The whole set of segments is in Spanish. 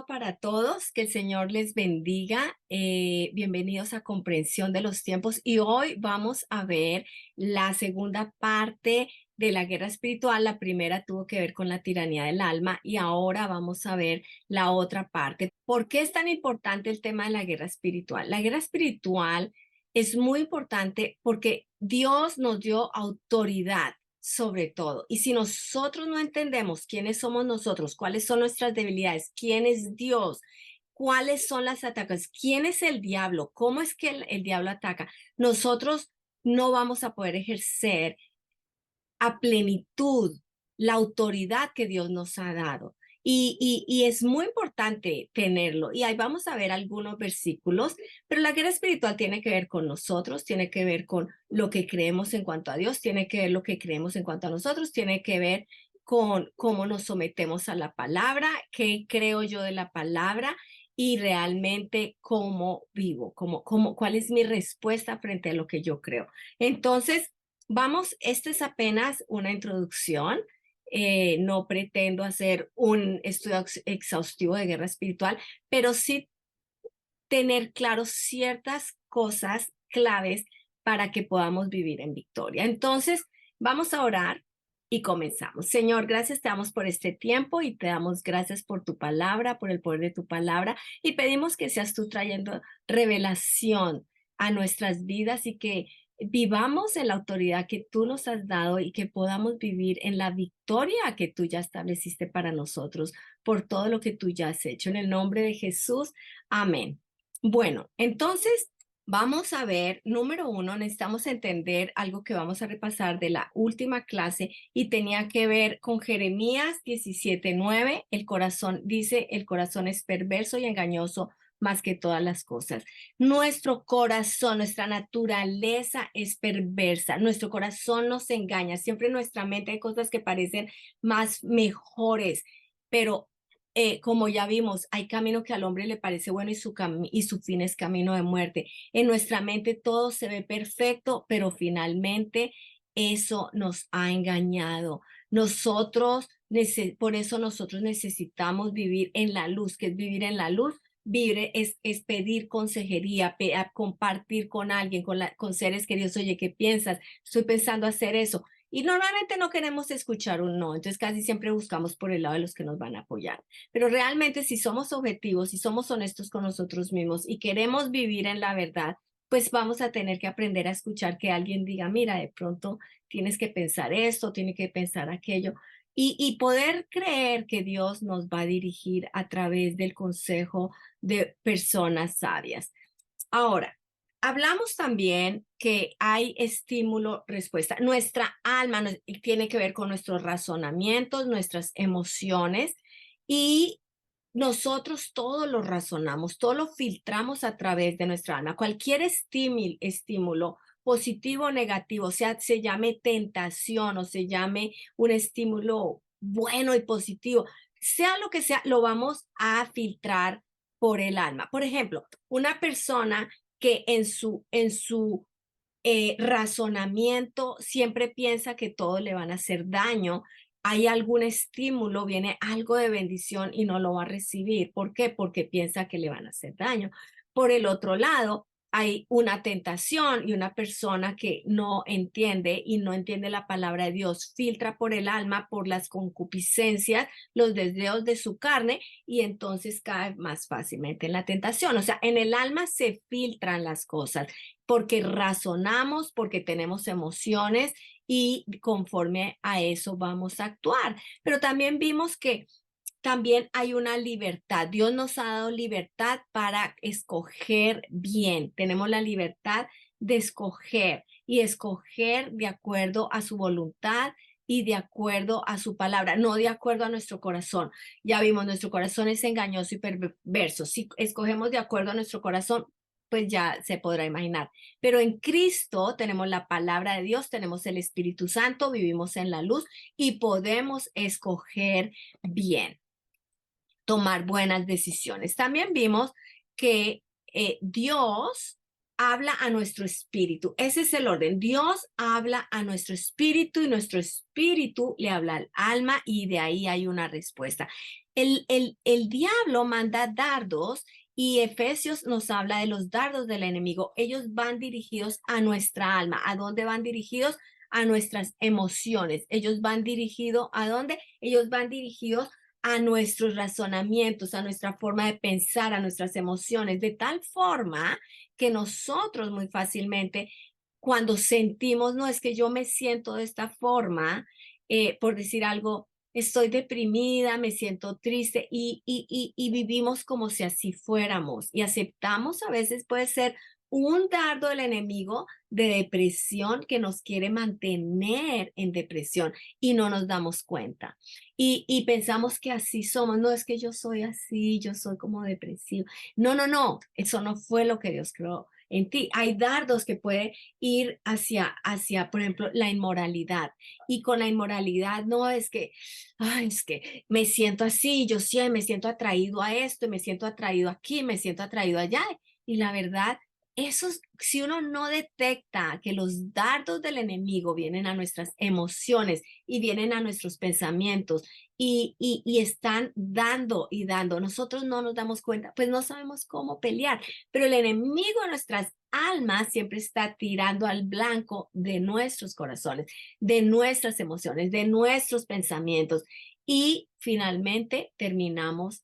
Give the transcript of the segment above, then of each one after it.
saludo para todos, que el Señor les bendiga. Bienvenidos a Comprensión de los Tiempos y hoy vamos a ver la segunda parte de la guerra espiritual. La primera tuvo que ver con la tiranía del alma y ahora vamos a ver la otra parte. ¿Por qué es tan importante el tema de la guerra espiritual? La guerra espiritual es muy importante porque Dios nos dio autoridad sobre todo. Y si nosotros no entendemos quiénes somos nosotros, cuáles son nuestras debilidades, quién es Dios, cuáles son las ataques, quién es el diablo, cómo es que el diablo ataca, nosotros no vamos a poder ejercer a plenitud la autoridad que Dios nos ha dado. Y es muy importante tenerlo. Y ahí vamos a ver algunos versículos, pero la guerra espiritual tiene que ver con nosotros, tiene que ver con lo que creemos en cuanto a Dios, tiene que ver lo que creemos en cuanto a nosotros, tiene que ver con cómo nos sometemos a la palabra, qué creo yo de la palabra y realmente cómo vivo, cuál es mi respuesta frente a lo que yo creo. Entonces, vamos, esta es apenas una introducción. No pretendo hacer un estudio exhaustivo de guerra espiritual, pero sí tener claro ciertas cosas claves para que podamos vivir en victoria. Entonces, vamos a orar y comenzamos. Señor, gracias te damos por este tiempo y te damos gracias por tu palabra, por el poder de tu palabra y pedimos que seas tú trayendo revelación a nuestras vidas y que vivamos en la autoridad que tú nos has dado y que podamos vivir en la victoria que tú ya estableciste para nosotros por todo lo que tú ya has hecho. En el nombre de Jesús, amén. Bueno, entonces vamos a ver, número uno, necesitamos entender algo que vamos a repasar de la última clase y tenía que ver con Jeremías 17:9. El corazón, dice, el corazón es perverso y engañoso más que todas las cosas. Nuestro corazón, nuestra naturaleza es perversa. Nuestro corazón nos engaña. Siempre en nuestra mente hay cosas que parecen más mejores, pero como ya vimos, hay camino que al hombre le parece bueno y su fin es camino de muerte. En nuestra mente todo se ve perfecto, pero finalmente eso nos ha engañado. Por eso nosotros necesitamos vivir en la luz. ¿Qué es vivir en la luz? Vivir es pedir consejería, compartir con alguien, con seres queridos. Oye, ¿qué piensas? Estoy pensando hacer eso. Y normalmente no queremos escuchar un no, entonces casi siempre buscamos por el lado de los que nos van a apoyar. Pero realmente si somos objetivos, si somos honestos con nosotros mismos y queremos vivir en la verdad, pues vamos a tener que aprender a escuchar que alguien diga, mira, de pronto tienes que pensar esto, tienes que pensar aquello. Y poder creer que Dios nos va a dirigir a través del consejo de personas sabias. Ahora, hablamos también que hay estímulo-respuesta. Nuestra alma tiene que ver con nuestros razonamientos, nuestras emociones y nosotros todo lo razonamos, todo lo filtramos a través de nuestra alma. Cualquier estímulo positivo o negativo, sea se llame tentación o se llame un estímulo bueno y positivo, sea lo que sea, lo vamos a filtrar por el alma. Por ejemplo, una persona que en su razonamiento siempre piensa que todo le van a hacer daño, hay algún estímulo, viene algo de bendición y no lo va a recibir. ¿Por qué? Porque piensa que le van a hacer daño. Por el otro lado, hay una tentación y una persona que no entiende y no entiende la palabra de Dios, filtra por el alma, por las concupiscencias, los deseos de su carne y entonces cae más fácilmente en la tentación. O sea, en el alma se filtran las cosas porque razonamos, porque tenemos emociones y conforme a eso vamos a actuar. Pero también vimos que también hay una libertad. Dios nos ha dado libertad para escoger bien. Tenemos la libertad de escoger y escoger de acuerdo a su voluntad y de acuerdo a su palabra, no de acuerdo a nuestro corazón. Ya vimos, nuestro corazón es engañoso y perverso. Si escogemos de acuerdo a nuestro corazón, pues ya se podrá imaginar. Pero en Cristo tenemos la palabra de Dios, tenemos el Espíritu Santo, vivimos en la luz y podemos escoger bien, tomar buenas decisiones. También vimos que Dios habla a nuestro espíritu. Ese es el orden. Dios habla a nuestro espíritu y nuestro espíritu le habla al alma y de ahí hay una respuesta. El diablo manda dardos y Efesios nos habla de los dardos del enemigo. Ellos van dirigidos a nuestra alma. ¿A dónde van dirigidos? A nuestras emociones. Ellos van dirigidos ¿a dónde? Ellos van dirigidos a nuestros razonamientos, a nuestra forma de pensar, a nuestras emociones, de tal forma que nosotros muy fácilmente, cuando sentimos, no es que yo me siento de esta forma, por decir algo, estoy deprimida, me siento triste y vivimos como si así fuéramos y aceptamos a veces puede ser un dardo del enemigo de depresión que nos quiere mantener en depresión y no nos damos cuenta. Y pensamos que así somos, no es que yo soy así, yo soy como depresivo. No, no, no, eso no fue lo que Dios creó en ti. Hay dardos que puede ir hacia, por ejemplo, la inmoralidad. Y con la inmoralidad no es que, ay, es que me siento así, yo sí me siento atraído a esto, me siento atraído aquí, me siento atraído allá. Y la verdad, eso, si uno no detecta que los dardos del enemigo vienen a nuestras emociones y vienen a nuestros pensamientos y están dando y dando, nosotros no nos damos cuenta, pues no sabemos cómo pelear, pero el enemigo de nuestras almas siempre está tirando al blanco de nuestros corazones, de nuestras emociones, de nuestros pensamientos y finalmente terminamos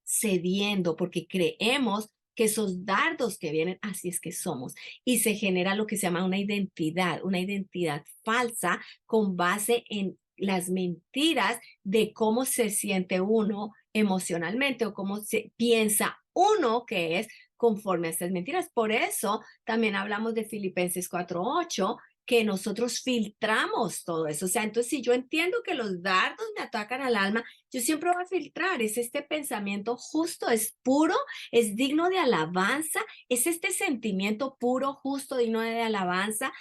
cediendo porque creemos que esos dardos que vienen, así es que somos. Y se genera lo que se llama una identidad falsa con base en las mentiras de cómo se siente uno emocionalmente o cómo se piensa uno que es conforme a estas mentiras. Por eso también hablamos de Filipenses 4:8 que nosotros filtramos todo eso. O sea, entonces si yo entiendo que los dardos me atacan al alma, yo siempre voy a filtrar, es este pensamiento justo, es puro, es digno de alabanza, es este sentimiento puro, justo, digno de alabanza,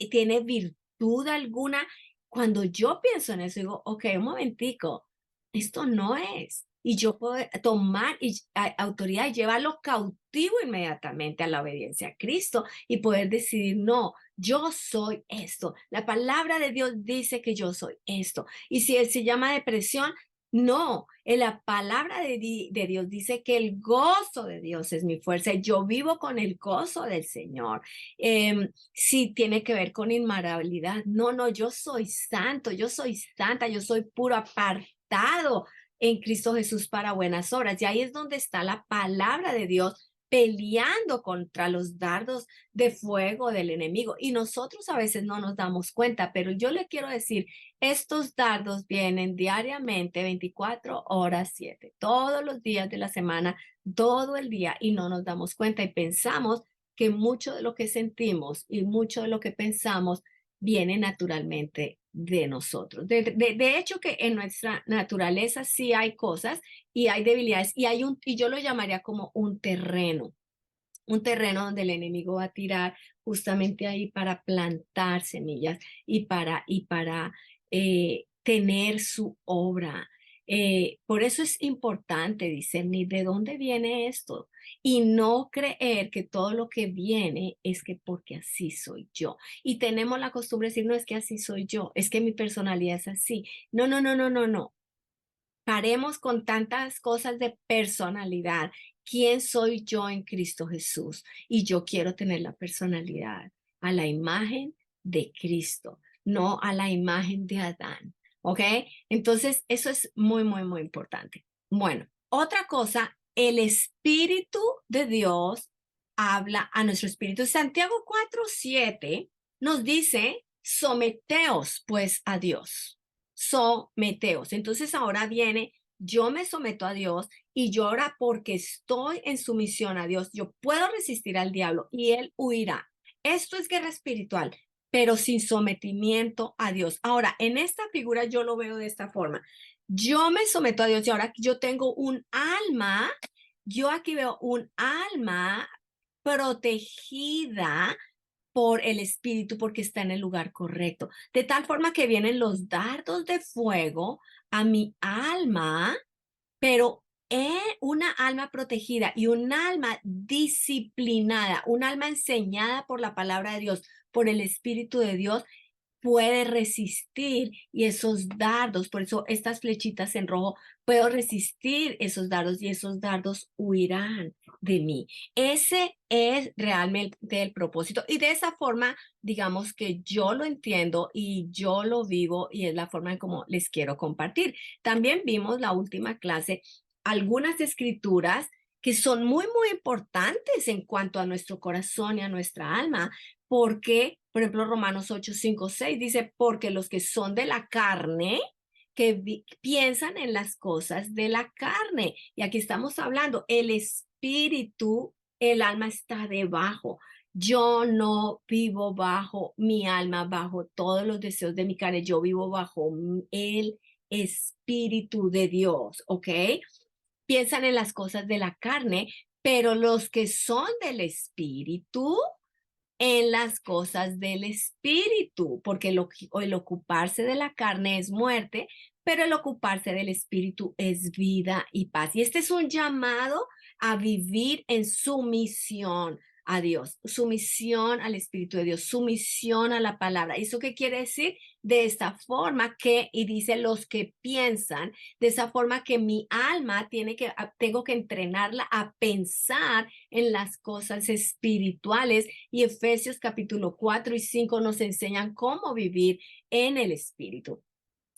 tiene virtud alguna. Cuando yo pienso en eso, digo, ok, un momentico, esto no es. Y yo puedo tomar autoridad y llevarlo cautivo inmediatamente a la obediencia a Cristo y poder decidir, no, yo soy esto. La palabra de Dios dice que yo soy esto. Y si él se llama depresión, no, en la palabra de Dios dice que el gozo de Dios es mi fuerza. Yo vivo con el gozo del Señor. Si tiene que ver con inmoralidad, no, no, yo soy santo, yo soy santa, yo soy puro apartado en Cristo Jesús para buenas obras. Y ahí es donde está la palabra de Dios peleando contra los dardos de fuego del enemigo. Y nosotros a veces no nos damos cuenta, pero yo le quiero decir, estos dardos vienen diariamente, 24 horas, 7, todos los días de la semana, todo el día, y no nos damos cuenta y pensamos que mucho de lo que sentimos y mucho de lo que pensamos viene naturalmente de nosotros. De hecho que en nuestra naturaleza sí hay cosas y hay debilidades y yo lo llamaría como un terreno donde el enemigo va a tirar justamente ahí para plantar semillas y para tener su obra. Por eso es importante discernir de dónde viene esto y no creer que todo lo que viene es que porque así soy yo. Y tenemos la costumbre de decir, no es que así soy yo, es que mi personalidad es así. No, no, no, no, no, no. Paremos con tantas cosas de personalidad. ¿Quién soy yo en Cristo Jesús? Y yo quiero tener la personalidad a la imagen de Cristo, no a la imagen de Adán. ¿Ok? Entonces, eso es muy, muy, muy importante. Bueno, otra cosa, el Espíritu de Dios habla a nuestro espíritu. Santiago 4:7 nos dice, someteos pues a Dios, someteos. Entonces ahora viene, yo me someto a Dios y yo ahora porque estoy en sumisión a Dios, yo puedo resistir al diablo y él huirá. Esto es guerra espiritual, pero sin sometimiento a Dios. Ahora, en esta figura yo lo veo de esta forma. Yo me someto a Dios y ahora yo tengo un alma, yo aquí veo un alma protegida por el espíritu porque está en el lugar correcto. De tal forma que vienen los dardos de fuego a mi alma, pero una alma protegida y un alma disciplinada, un alma enseñada por la palabra de Dios, por el Espíritu de Dios, puede resistir y esos dardos, por eso estas flechitas en rojo, puedo resistir esos dardos y esos dardos huirán de mí. Ese es realmente el propósito y de esa forma, digamos que yo lo entiendo y yo lo vivo y es la forma en cómo les quiero compartir. También vimos la última clase algunas escrituras que son muy, muy importantes en cuanto a nuestro corazón y a nuestra alma, porque, por ejemplo, Romanos 8, 5, 6 dice, porque los que son de la carne, que piensan en las cosas de la carne. Y aquí estamos hablando, el espíritu, el alma está debajo. Yo no vivo bajo mi alma, bajo todos los deseos de mi carne. Yo vivo bajo el espíritu de Dios, ¿ok? Piensan en las cosas de la carne, pero los que son del espíritu, en las cosas del espíritu, porque el ocuparse de la carne es muerte, pero el ocuparse del espíritu es vida y paz. Y este es un llamado a vivir en sumisión a Dios, sumisión al Espíritu de Dios, sumisión a la palabra. ¿Eso qué quiere decir? De esta forma que, y dice los que piensan, de esa forma que mi alma tengo que entrenarla a pensar en las cosas espirituales y Efesios capítulo 4 y 5 nos enseñan cómo vivir en el espíritu.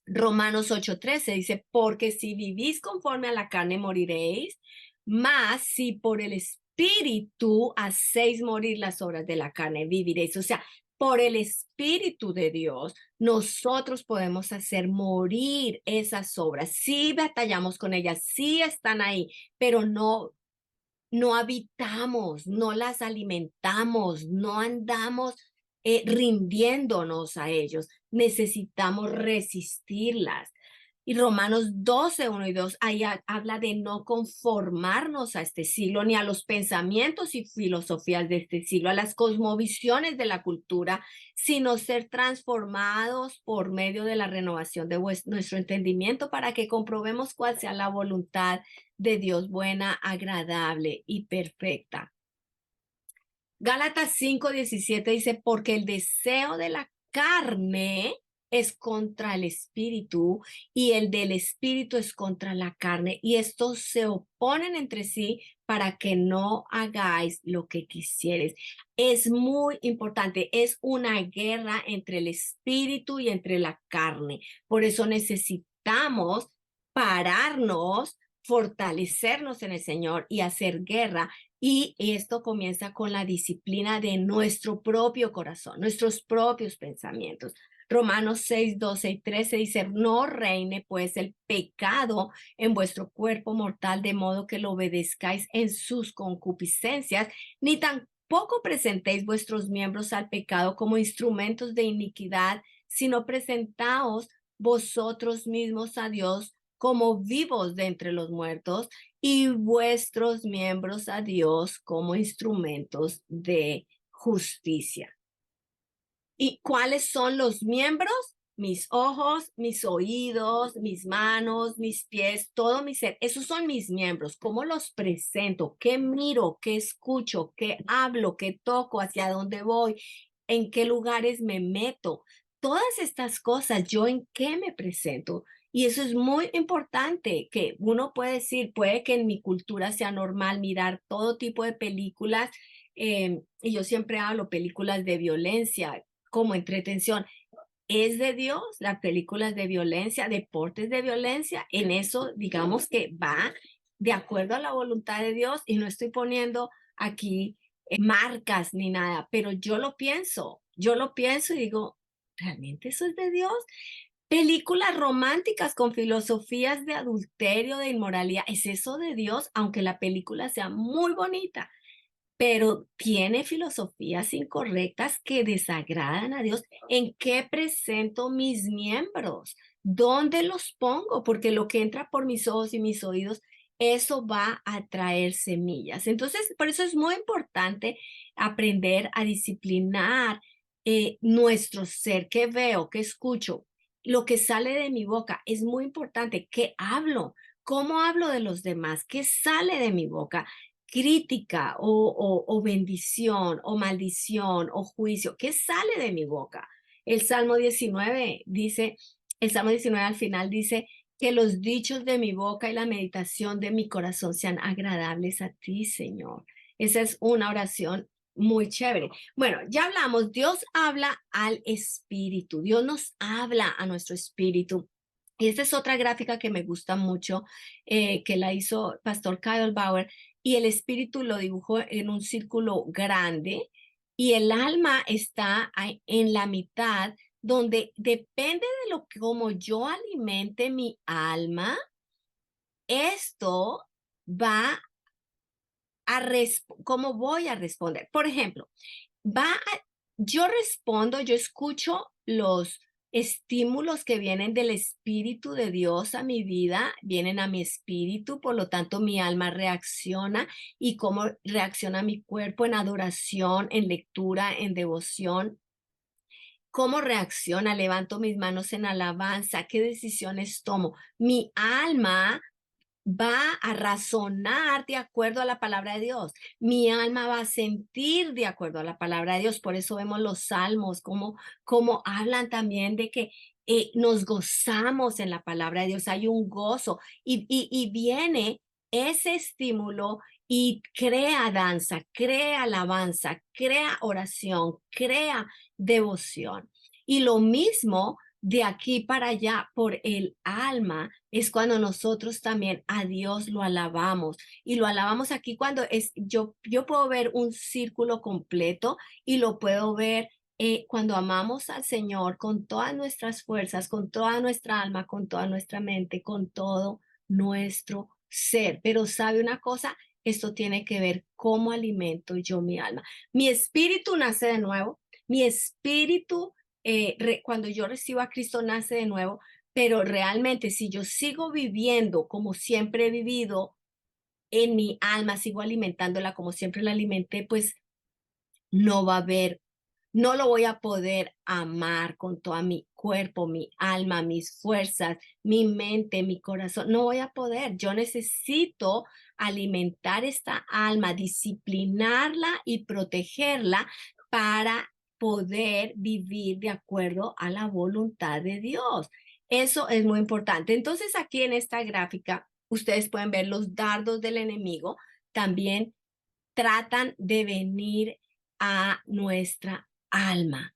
Romanos 8:13 dice, porque si vivís conforme a la carne moriréis, mas si por el espíritu hacéis morir las obras de la carne, viviréis. O sea, por el espíritu de Dios, nosotros podemos hacer morir esas obras. Sí batallamos con ellas, sí están ahí, pero no habitamos, no las alimentamos, no andamos rindiéndonos a ellos. Necesitamos resistirlas. Y Romanos 12, 1 y 2, ahí habla de no conformarnos a este siglo, ni a los pensamientos y filosofías de este siglo, a las cosmovisiones de la cultura, sino ser transformados por medio de la renovación de nuestro entendimiento para que comprobemos cuál sea la voluntad de Dios buena, agradable y perfecta. Gálatas 5:17 dice, porque el deseo de la carne es contra el espíritu y el del espíritu es contra la carne y estos se oponen entre sí para que no hagáis lo que quisieres. Es muy importante, es una guerra entre el espíritu y entre la carne. Por eso necesitamos pararnos, fortalecernos en el Señor y hacer guerra. Y esto comienza con la disciplina de nuestro propio corazón, nuestros propios pensamientos. Romanos 6, 12 y 13 dice, no reine pues el pecado en vuestro cuerpo mortal de modo que lo obedezcáis en sus concupiscencias, ni tampoco presentéis vuestros miembros al pecado como instrumentos de iniquidad, sino presentaos vosotros mismos a Dios como vivos de entre los muertos y vuestros miembros a Dios como instrumentos de justicia. ¿Y cuáles son los miembros? Mis ojos, mis oídos, mis manos, mis pies, todo mi ser. Esos son mis miembros. ¿Cómo los presento? ¿Qué miro? ¿Qué escucho? ¿Qué hablo? ¿Qué toco? ¿Hacia dónde voy? ¿En qué lugares me meto? Todas estas cosas, ¿yo en qué me presento? Y eso es muy importante, que uno puede decir, puede que en mi cultura sea normal mirar todo tipo de películas, y yo siempre hablo películas de violencia como entretención. Es de Dios, las películas de violencia, deportes de violencia, en eso digamos que va de acuerdo a la voluntad de Dios y no estoy poniendo aquí marcas ni nada, pero yo lo pienso y digo, ¿realmente eso es de Dios? Películas románticas con filosofías de adulterio, de inmoralidad, ¿es eso de Dios? Aunque la película sea muy bonita, pero tiene filosofías incorrectas que desagradan a Dios. ¿En qué presento mis miembros? ¿Dónde los pongo? Porque lo que entra por mis ojos y mis oídos, eso va a traer semillas. Entonces, por eso es muy importante aprender a disciplinar nuestro ser. ¿Qué veo? ¿Qué escucho? Lo que sale de mi boca es muy importante. ¿Qué hablo? ¿Cómo hablo de los demás? ¿Qué sale de mi boca? Crítica o bendición o maldición o juicio, ¿qué sale de mi boca? El Salmo 19 dice, el Salmo 19 al final dice, que los dichos de mi boca y la meditación de mi corazón sean agradables a ti, Señor. Esa es una oración muy chévere. Bueno, ya hablamos, Dios habla al espíritu, Dios nos habla a nuestro espíritu. Y esta es otra gráfica que me gusta mucho, que la hizo Pastor Kyle Bauer, y el espíritu lo dibujó en un círculo grande, y el alma está en la mitad, donde depende de lo que como yo alimente mi alma, esto va cómo voy a responder. Por ejemplo, yo respondo, yo escucho los estímulos que vienen del Espíritu de Dios a mi vida, vienen a mi espíritu, por lo tanto mi alma reacciona y cómo reacciona mi cuerpo en adoración, en lectura, en devoción. ¿Cómo reacciona? Levanto mis manos en alabanza. ¿Qué decisiones tomo? Mi alma va a razonar de acuerdo a la palabra de Dios. Mi alma va a sentir de acuerdo a la palabra de Dios. Por eso vemos los salmos, como hablan también de que nos gozamos en la palabra de Dios. Hay un gozo y viene ese estímulo y crea danza, crea alabanza, crea oración, crea devoción. Y lo mismo de aquí para allá por el alma es cuando nosotros también a Dios lo alabamos y lo alabamos aquí cuando yo puedo ver un círculo completo y lo puedo ver cuando amamos al Señor con todas nuestras fuerzas, con toda nuestra alma, con toda nuestra mente, con todo nuestro ser. Pero sabe una cosa, esto tiene que ver cómo alimento yo mi alma. Mi espíritu nace de nuevo, mi espíritu cuando yo recibo a Cristo nace de nuevo, pero realmente si yo sigo viviendo como siempre he vivido en mi alma, sigo alimentándola como siempre la alimenté, pues no va a haber, no lo voy a poder amar con todo mi cuerpo, mi alma, mis fuerzas, mi mente, mi corazón. No voy a poder. Yo necesito alimentar esta alma, disciplinarla y protegerla para poder vivir de acuerdo a la voluntad de Dios. Eso es muy importante. Entonces, aquí en esta gráfica, ustedes pueden ver los dardos del enemigo. También tratan de venir a nuestra alma,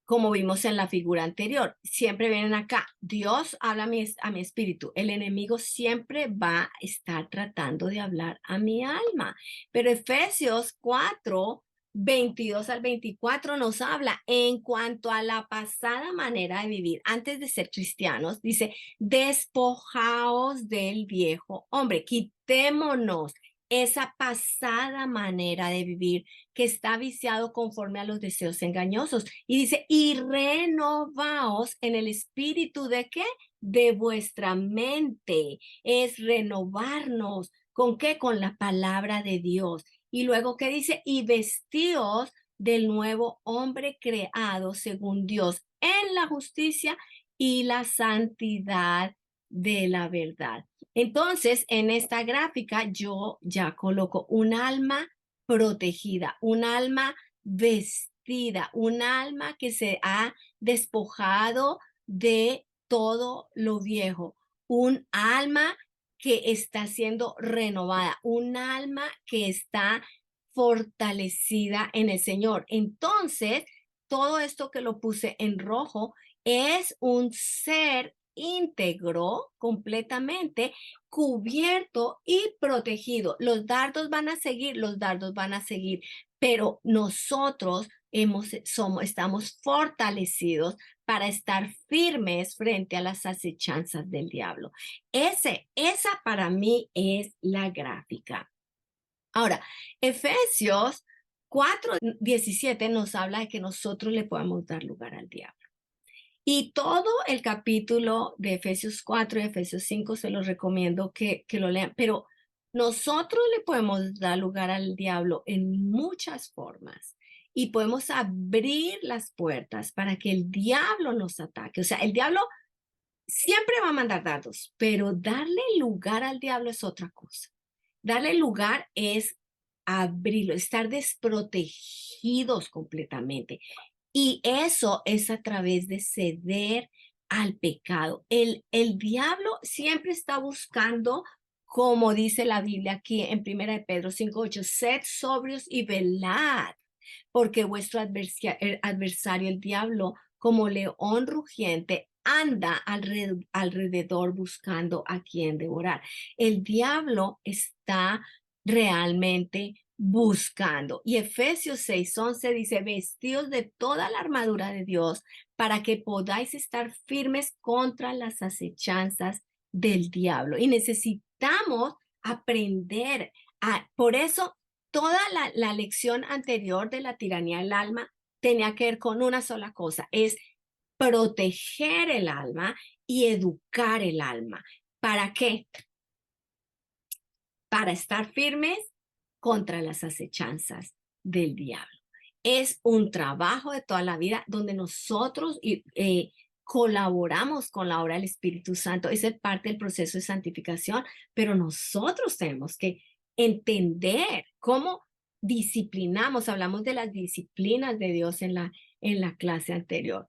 como vimos en la figura anterior. Siempre vienen acá. Dios habla a mi espíritu. El enemigo siempre va a estar tratando de hablar a mi alma. Pero Efesios 4, 22 al 24 nos habla en cuanto a la pasada manera de vivir. Antes de ser cristianos, dice, despojaos del viejo hombre, quitémonos esa pasada manera de vivir que está viciado conforme a los deseos engañosos. Y dice, y renovaos en el espíritu de qué? De vuestra mente. Es renovarnos. ¿Con qué? Con la palabra de Dios. Y luego, ¿qué dice? Y vestíos del nuevo hombre creado según Dios en la justicia y la santidad de la verdad. Entonces, en esta gráfica yo ya coloco un alma protegida, un alma vestida, un alma que se ha despojado de todo lo viejo, un alma que está siendo renovada, un alma que está fortalecida en el Señor. Entonces, todo esto que lo puse en rojo es un ser íntegro completamente cubierto y protegido. Los dardos van a seguir, los dardos van a seguir, pero nosotros estamos fortalecidos para estar firmes frente a las acechanzas del diablo. Esa para mí es la gráfica. Ahora, Efesios 4:17 nos habla de que nosotros le podemos dar lugar al diablo. Y todo el capítulo de Efesios 4 y Efesios 5 se los recomiendo que lo lean, pero nosotros le podemos dar lugar al diablo en muchas formas y podemos abrir las puertas para que el diablo nos ataque. O sea, el diablo siempre va a mandar dardos, pero darle lugar al diablo es otra cosa. Darle lugar es abrirlo, estar desprotegidos completamente. Y eso es a través de ceder al pecado. El diablo siempre está buscando, como dice la Biblia aquí en 1 de Pedro 5:8, sed sobrios y velad, porque vuestro adversario, el diablo, como león rugiente, anda alrededor buscando a quien devorar. El diablo está realmente buscando. Y Efesios 6:11 dice, vestidos de toda la armadura de Dios para que podáis estar firmes contra las acechanzas del diablo. Y necesitamos aprender por eso toda la lección anterior de la tiranía del alma tenía que ver con una sola cosa, es proteger el alma y educar el alma. ¿Para qué? Para estar firmes contra las acechanzas del diablo. Es un trabajo de toda la vida donde nosotros colaboramos con la obra del Espíritu Santo. Esa es parte del proceso de santificación, pero nosotros tenemos que entender cómo disciplinamos. Hablamos de las disciplinas de Dios en la clase anterior.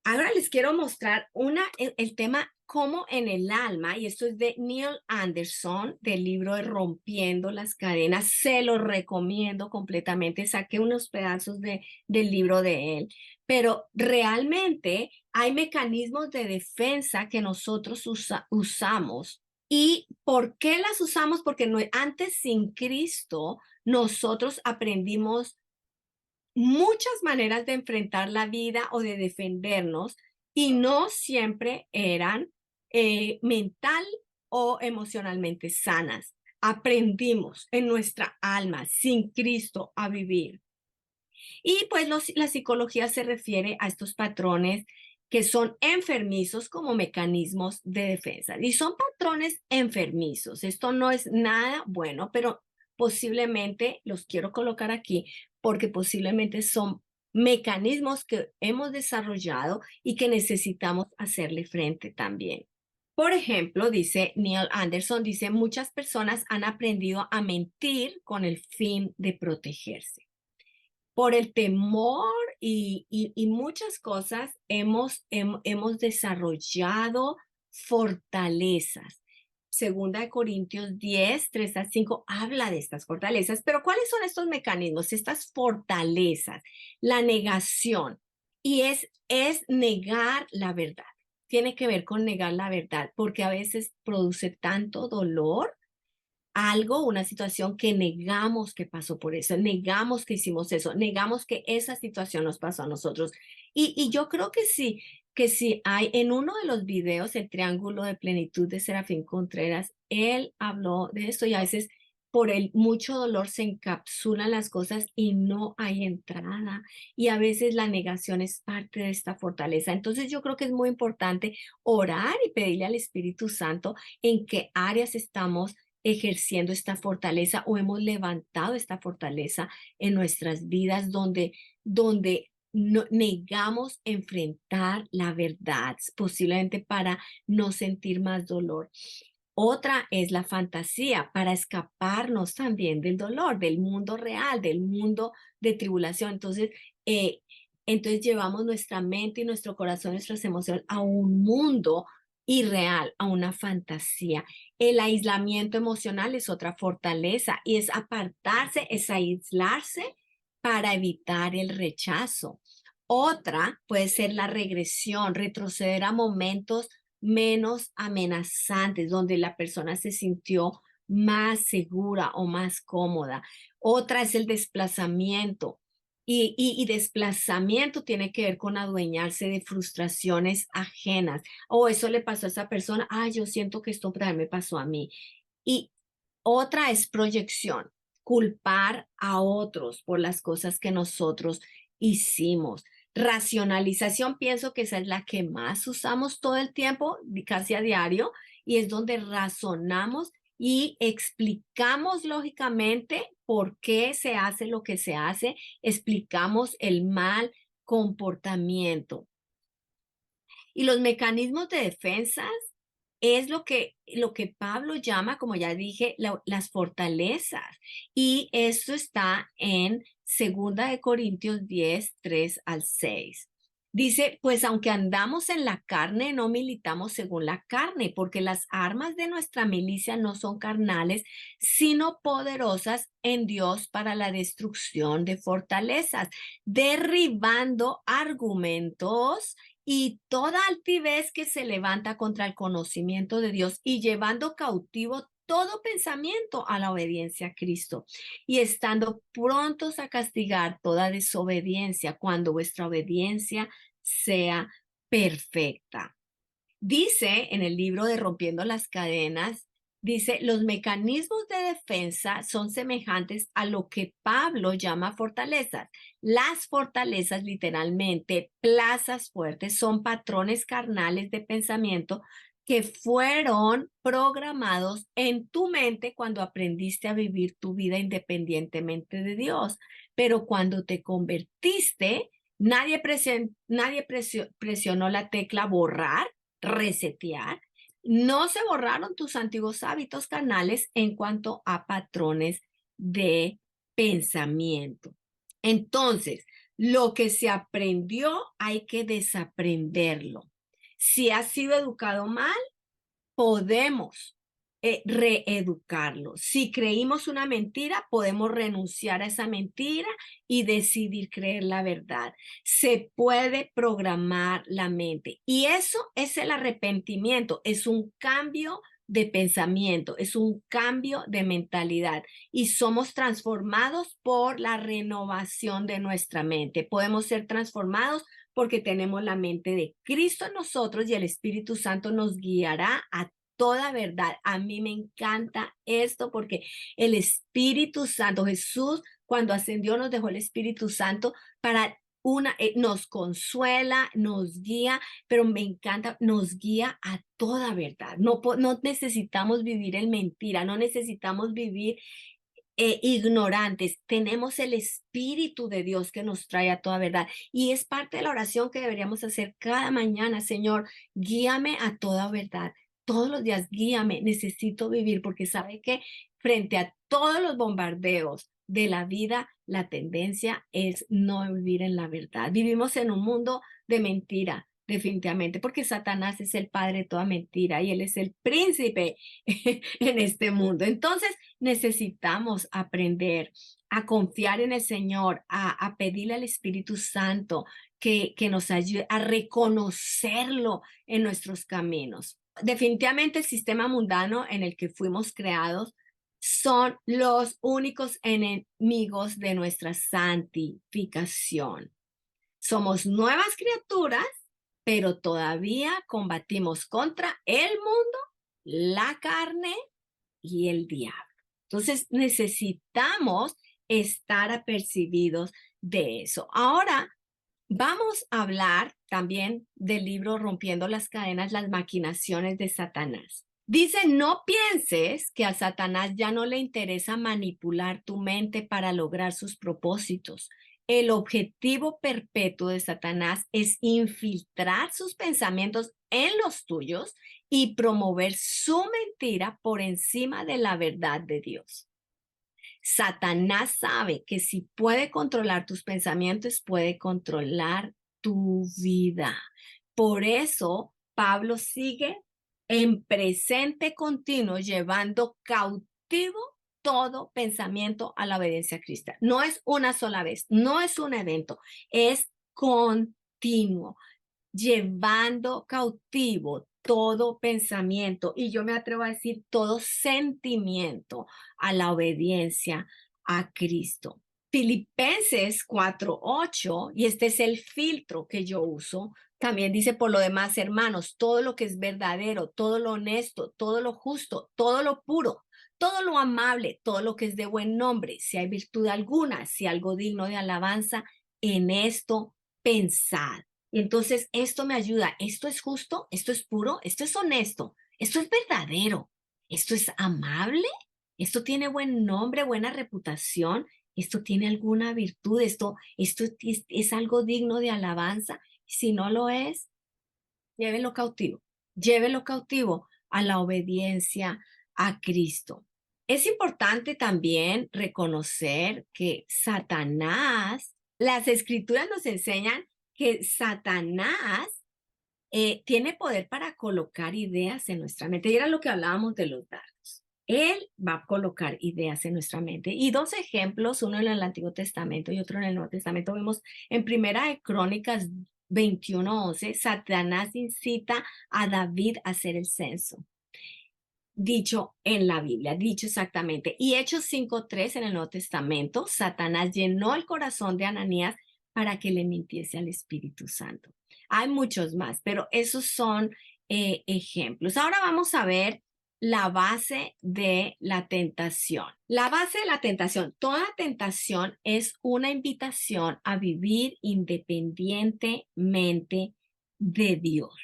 Ahora les quiero mostrar el tema cómo en el alma, y esto es de Neil Anderson, del libro de Rompiendo las Cadenas. Se lo recomiendo completamente. Saqué unos pedazos del libro de él, pero realmente hay mecanismos de defensa que nosotros usamos. ¿Y por qué las usamos? Porque antes sin Cristo nosotros aprendimos muchas maneras de enfrentar la vida o de defendernos y no siempre eran mental o emocionalmente sanas. Aprendimos en nuestra alma sin Cristo a vivir. Y pues la psicología se refiere a estos patrones que son enfermizos como mecanismos de defensa. Y son patrones enfermizos. Esto no es nada bueno, pero posiblemente los quiero colocar aquí porque posiblemente son mecanismos que hemos desarrollado y que necesitamos hacerle frente también. Por ejemplo, dice Neil Anderson, dice, muchas personas han aprendido a mentir con el fin de protegerse. Por el temor y muchas cosas hemos desarrollado fortalezas. Segunda de Corintios 10:3-5 habla de estas fortalezas, pero ¿cuáles son estos mecanismos, estas fortalezas? La negación, y es negar la verdad. Tiene que ver con negar la verdad, porque a veces produce tanto dolor algo, una situación que negamos que pasó por eso, negamos que hicimos eso, negamos que esa situación nos pasó a nosotros. Y yo creo que sí hay en uno de los videos, el Triángulo de Plenitud de Serafín Contreras, él habló de esto y a veces por el mucho dolor se encapsulan las cosas y no hay entrada. Y a veces la negación es parte de esta fortaleza. Entonces yo creo que es muy importante orar y pedirle al Espíritu Santo en qué áreas estamos ejerciendo esta fortaleza o hemos levantado esta fortaleza en nuestras vidas donde negamos enfrentar la verdad, posiblemente para no sentir más dolor. Otra es la fantasía para escaparnos también del dolor, del mundo real, del mundo de tribulación. Eh, entonces llevamos nuestra mente y nuestro corazón, nuestras emociones a un mundo irreal, a una fantasía. El aislamiento emocional es otra fortaleza y es apartarse, es aislarse para evitar el rechazo. Otra puede ser la regresión, retroceder a momentos menos amenazantes, donde la persona se sintió más segura o más cómoda. Otra es el desplazamiento. Y desplazamiento tiene que ver con adueñarse de frustraciones ajenas. O eso le pasó a esa persona. Ah, yo siento que esto también me pasó a mí. Y otra es proyección, culpar a otros por las cosas que nosotros hicimos. Racionalización, pienso que esa es la que más usamos todo el tiempo, casi a diario, y es donde razonamos y explicamos lógicamente por qué se hace lo que se hace, explicamos el mal comportamiento. Y los mecanismos de defensa es lo que Pablo llama, como ya dije, las fortalezas. Y esto está en Segunda de Corintios 10, 3 al 6. Dice, pues aunque andamos en la carne, no militamos según la carne, porque las armas de nuestra milicia no son carnales, sino poderosas en Dios para la destrucción de fortalezas, derribando argumentos y toda altivez que se levanta contra el conocimiento de Dios y llevando cautivo todo pensamiento a la obediencia a Cristo y estando prontos a castigar toda desobediencia cuando vuestra obediencia sea perfecta. Dice en el libro de Rompiendo las Cadenas, dice, los mecanismos de defensa son semejantes a lo que Pablo llama fortalezas. Las fortalezas, literalmente, plazas fuertes, son patrones carnales de pensamiento que fueron programados en tu mente cuando aprendiste a vivir tu vida independientemente de Dios. Pero cuando te convertiste, presionó la tecla borrar, resetear. No se borraron tus antiguos hábitos carnales en cuanto a patrones de pensamiento. Entonces, lo que se aprendió hay que desaprenderlo. Si has sido educado mal, podemos reeducarlo. Si creímos una mentira, podemos renunciar a esa mentira y decidir creer la verdad. Se puede programar la mente y eso es el arrepentimiento, es un cambio de pensamiento, es un cambio de mentalidad y somos transformados por la renovación de nuestra mente. Podemos ser transformados porque tenemos la mente de Cristo en nosotros y el Espíritu Santo nos guiará a toda verdad. A mí me encanta esto porque el Espíritu Santo, Jesús, cuando ascendió, nos dejó el Espíritu Santo para nos consuela, nos guía, pero me encanta, nos guía a toda verdad. No necesitamos vivir en mentira, no necesitamos vivir ignorantes. Tenemos el Espíritu de Dios que nos trae a toda verdad. Y es parte de la oración que deberíamos hacer cada mañana. Señor, guíame a toda verdad. Todos los días, guíame. Necesito vivir porque sabe que frente a todos los bombardeos de la vida, la tendencia es no vivir en la verdad. Vivimos en un mundo de mentira, definitivamente, porque Satanás es el padre de toda mentira y él es el príncipe en este mundo. Entonces, necesitamos aprender a confiar en el Señor, a pedirle al Espíritu Santo que nos ayude a reconocerlo en nuestros caminos. Definitivamente el sistema mundano en el que fuimos creados son los únicos enemigos de nuestra santificación. Somos nuevas criaturas, pero todavía combatimos contra el mundo, la carne y el diablo. Entonces necesitamos estar apercibidos de eso. Ahora vamos a hablar también del libro Rompiendo las Cadenas, las maquinaciones de Satanás. Dice, no pienses que a Satanás ya no le interesa manipular tu mente para lograr sus propósitos. El objetivo perpetuo de Satanás es infiltrar sus pensamientos en los tuyos y promover su mentira por encima de la verdad de Dios. Satanás sabe que si puede controlar tus pensamientos, puede controlar tu vida. Por eso Pablo sigue en presente continuo llevando cautivo todo pensamiento a la obediencia a Cristo. No es una sola vez, no es un evento, es continuo, llevando cautivo todo pensamiento y yo me atrevo a decir todo sentimiento a la obediencia a Cristo. Filipenses 4:8, y este es el filtro que yo uso, también dice, por lo demás, hermanos, todo lo que es verdadero, todo lo honesto, todo lo justo, todo lo puro, todo lo amable, todo lo que es de buen nombre, si hay virtud alguna, si algo digno de alabanza, en esto pensad. Y entonces esto me ayuda, esto es justo, esto es puro, esto es honesto, esto es verdadero, esto es amable, esto tiene buen nombre, buena reputación, esto tiene alguna virtud, esto es algo digno de alabanza. Si no lo es, llévelo cautivo a la obediencia a Cristo. Es importante también reconocer que Satanás, las escrituras nos enseñan que Satanás tiene poder para colocar ideas en nuestra mente. Y era lo que hablábamos de los dardos. Él va a colocar ideas en nuestra mente. Y dos ejemplos, uno en el Antiguo Testamento y otro en el Nuevo Testamento. Vemos en Primera de Crónicas 21:11, Satanás incita a David a hacer el censo. Dicho en la Biblia, dicho exactamente. Y Hechos 5:3 en el Nuevo Testamento, Satanás llenó el corazón de Ananías para que le mintiese al Espíritu Santo. Hay muchos más, pero esos son ejemplos. Ahora vamos a ver la base de la tentación. La base de la tentación, toda tentación es una invitación a vivir independientemente de Dios.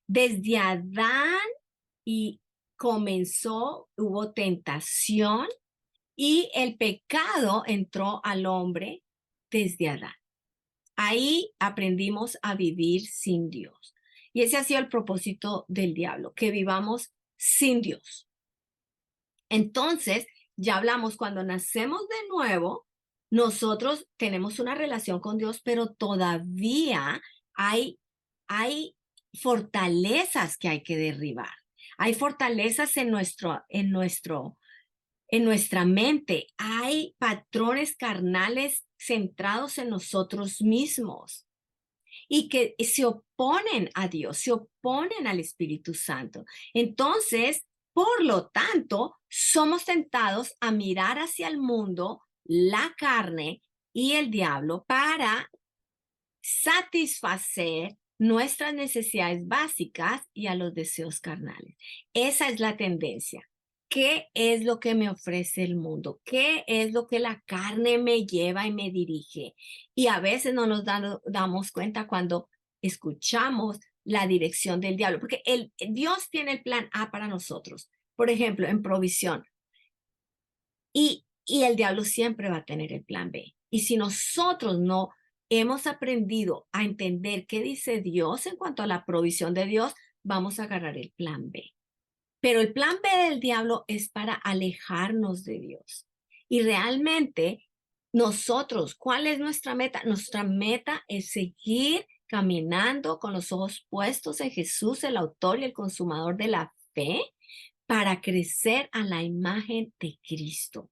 Desde Adán y hubo tentación y el pecado entró al hombre desde Adán. Ahí aprendimos a vivir sin Dios. Y ese ha sido el propósito del diablo, que vivamos sin Dios. Entonces, ya hablamos, cuando nacemos de nuevo, nosotros tenemos una relación con Dios, pero todavía hay fortalezas que hay que derribar. Hay fortalezas en nuestra mente. Hay patrones carnales centrados en nosotros mismos y que se oponen a Dios, se oponen al Espíritu Santo. Entonces, por lo tanto, somos tentados a mirar hacia el mundo, la carne y el diablo para satisfacer nuestras necesidades básicas y a los deseos carnales. Esa es la tendencia. ¿Qué es lo que me ofrece el mundo? ¿Qué es lo que la carne me lleva y me dirige? Y a veces no nos damos cuenta cuando escuchamos la dirección del diablo, porque Dios tiene el plan A para nosotros, por ejemplo, en provisión. Y el diablo siempre va a tener el plan B. Y si nosotros no hemos aprendido a entender qué dice Dios en cuanto a la provisión de Dios, vamos a agarrar el plan B. Pero el plan B del diablo es para alejarnos de Dios. Y realmente nosotros, ¿cuál es nuestra meta? Nuestra meta es seguir caminando con los ojos puestos en Jesús, el autor y el consumador de la fe, para crecer a la imagen de Cristo.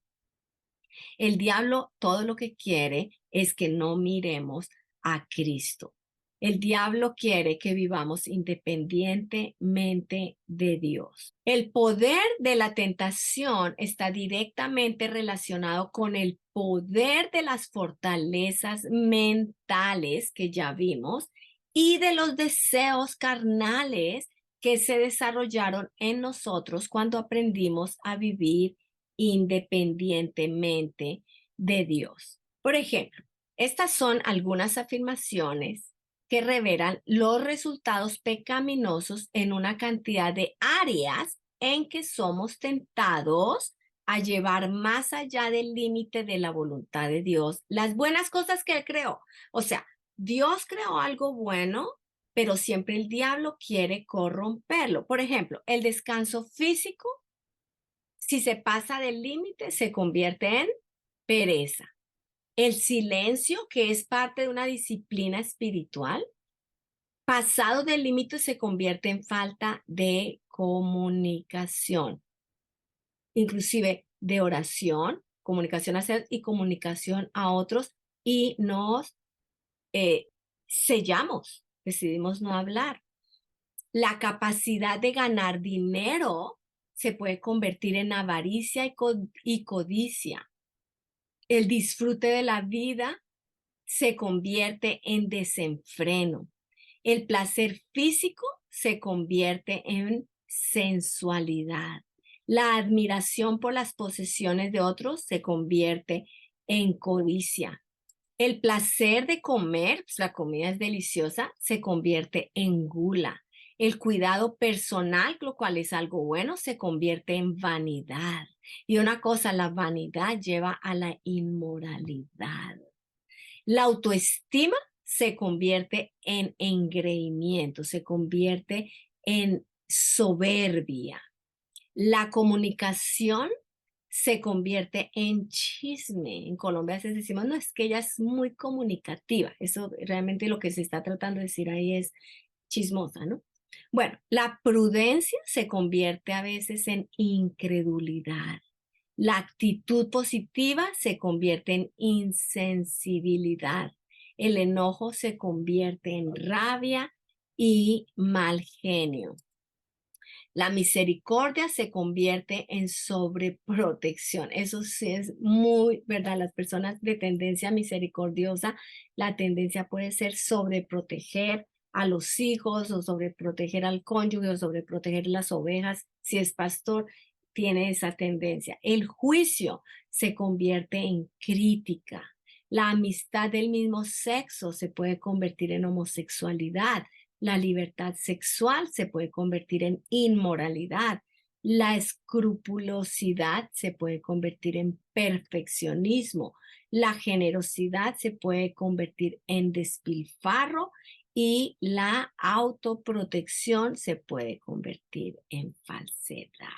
El diablo todo lo que quiere es que no miremos a Cristo. El diablo quiere que vivamos independientemente de Dios. El poder de la tentación está directamente relacionado con el poder de las fortalezas mentales que ya vimos y de los deseos carnales que se desarrollaron en nosotros cuando aprendimos a vivir independientemente de Dios. Por ejemplo, estas son algunas afirmaciones que revelan los resultados pecaminosos en una cantidad de áreas en que somos tentados a llevar más allá del límite de la voluntad de Dios las buenas cosas que Él creó. O sea, Dios creó algo bueno, pero siempre el diablo quiere corromperlo. Por ejemplo, el descanso físico, si se pasa del límite, se convierte en pereza. El silencio, que es parte de una disciplina espiritual, pasado del límite se convierte en falta de comunicación, inclusive de oración, comunicación a ser y comunicación a otros, y nos sellamos, decidimos no hablar. La capacidad de ganar dinero se puede convertir en avaricia y codicia. El disfrute de la vida se convierte en desenfreno. El placer físico se convierte en sensualidad. La admiración por las posesiones de otros se convierte en codicia. El placer de comer, pues la comida es deliciosa, se convierte en gula. El cuidado personal, lo cual es algo bueno, se convierte en vanidad. Y una cosa, la vanidad lleva a la inmoralidad. La autoestima se convierte en engreimiento, se convierte en soberbia. La comunicación se convierte en chisme. En Colombia a veces decimos, no, es que ella es muy comunicativa. Eso realmente lo que se está tratando de decir ahí es chismosa, ¿no? Bueno, la prudencia se convierte a veces en incredulidad. La actitud positiva se convierte en insensibilidad. El enojo se convierte en rabia y mal genio. La misericordia se convierte en sobreprotección. Eso sí es muy verdad. Las personas de tendencia misericordiosa, la tendencia puede ser sobreproteger a los hijos o sobreproteger al cónyuge o sobreproteger las ovejas. Si es pastor, tiene esa tendencia. El juicio se convierte en crítica. La amistad del mismo sexo se puede convertir en homosexualidad. La libertad sexual se puede convertir en inmoralidad. La escrupulosidad se puede convertir en perfeccionismo. La generosidad se puede convertir en despilfarro y la autoprotección se puede convertir en falsedad.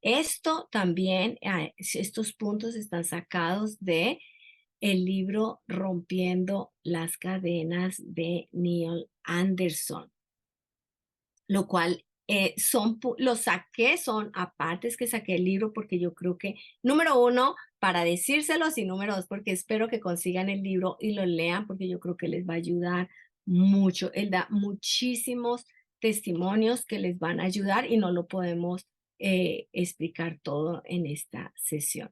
Esto también, estos puntos están sacados de el libro Rompiendo las Cadenas de Neil Anderson, lo cual lo saqué, son apartes que saqué el libro porque yo creo que, número uno, para decírselos y número dos, porque espero que consigan el libro y lo lean porque yo creo que les va a ayudar mucho. Él da muchísimos testimonios que les van a ayudar y no lo podemos explicar todo en esta sesión.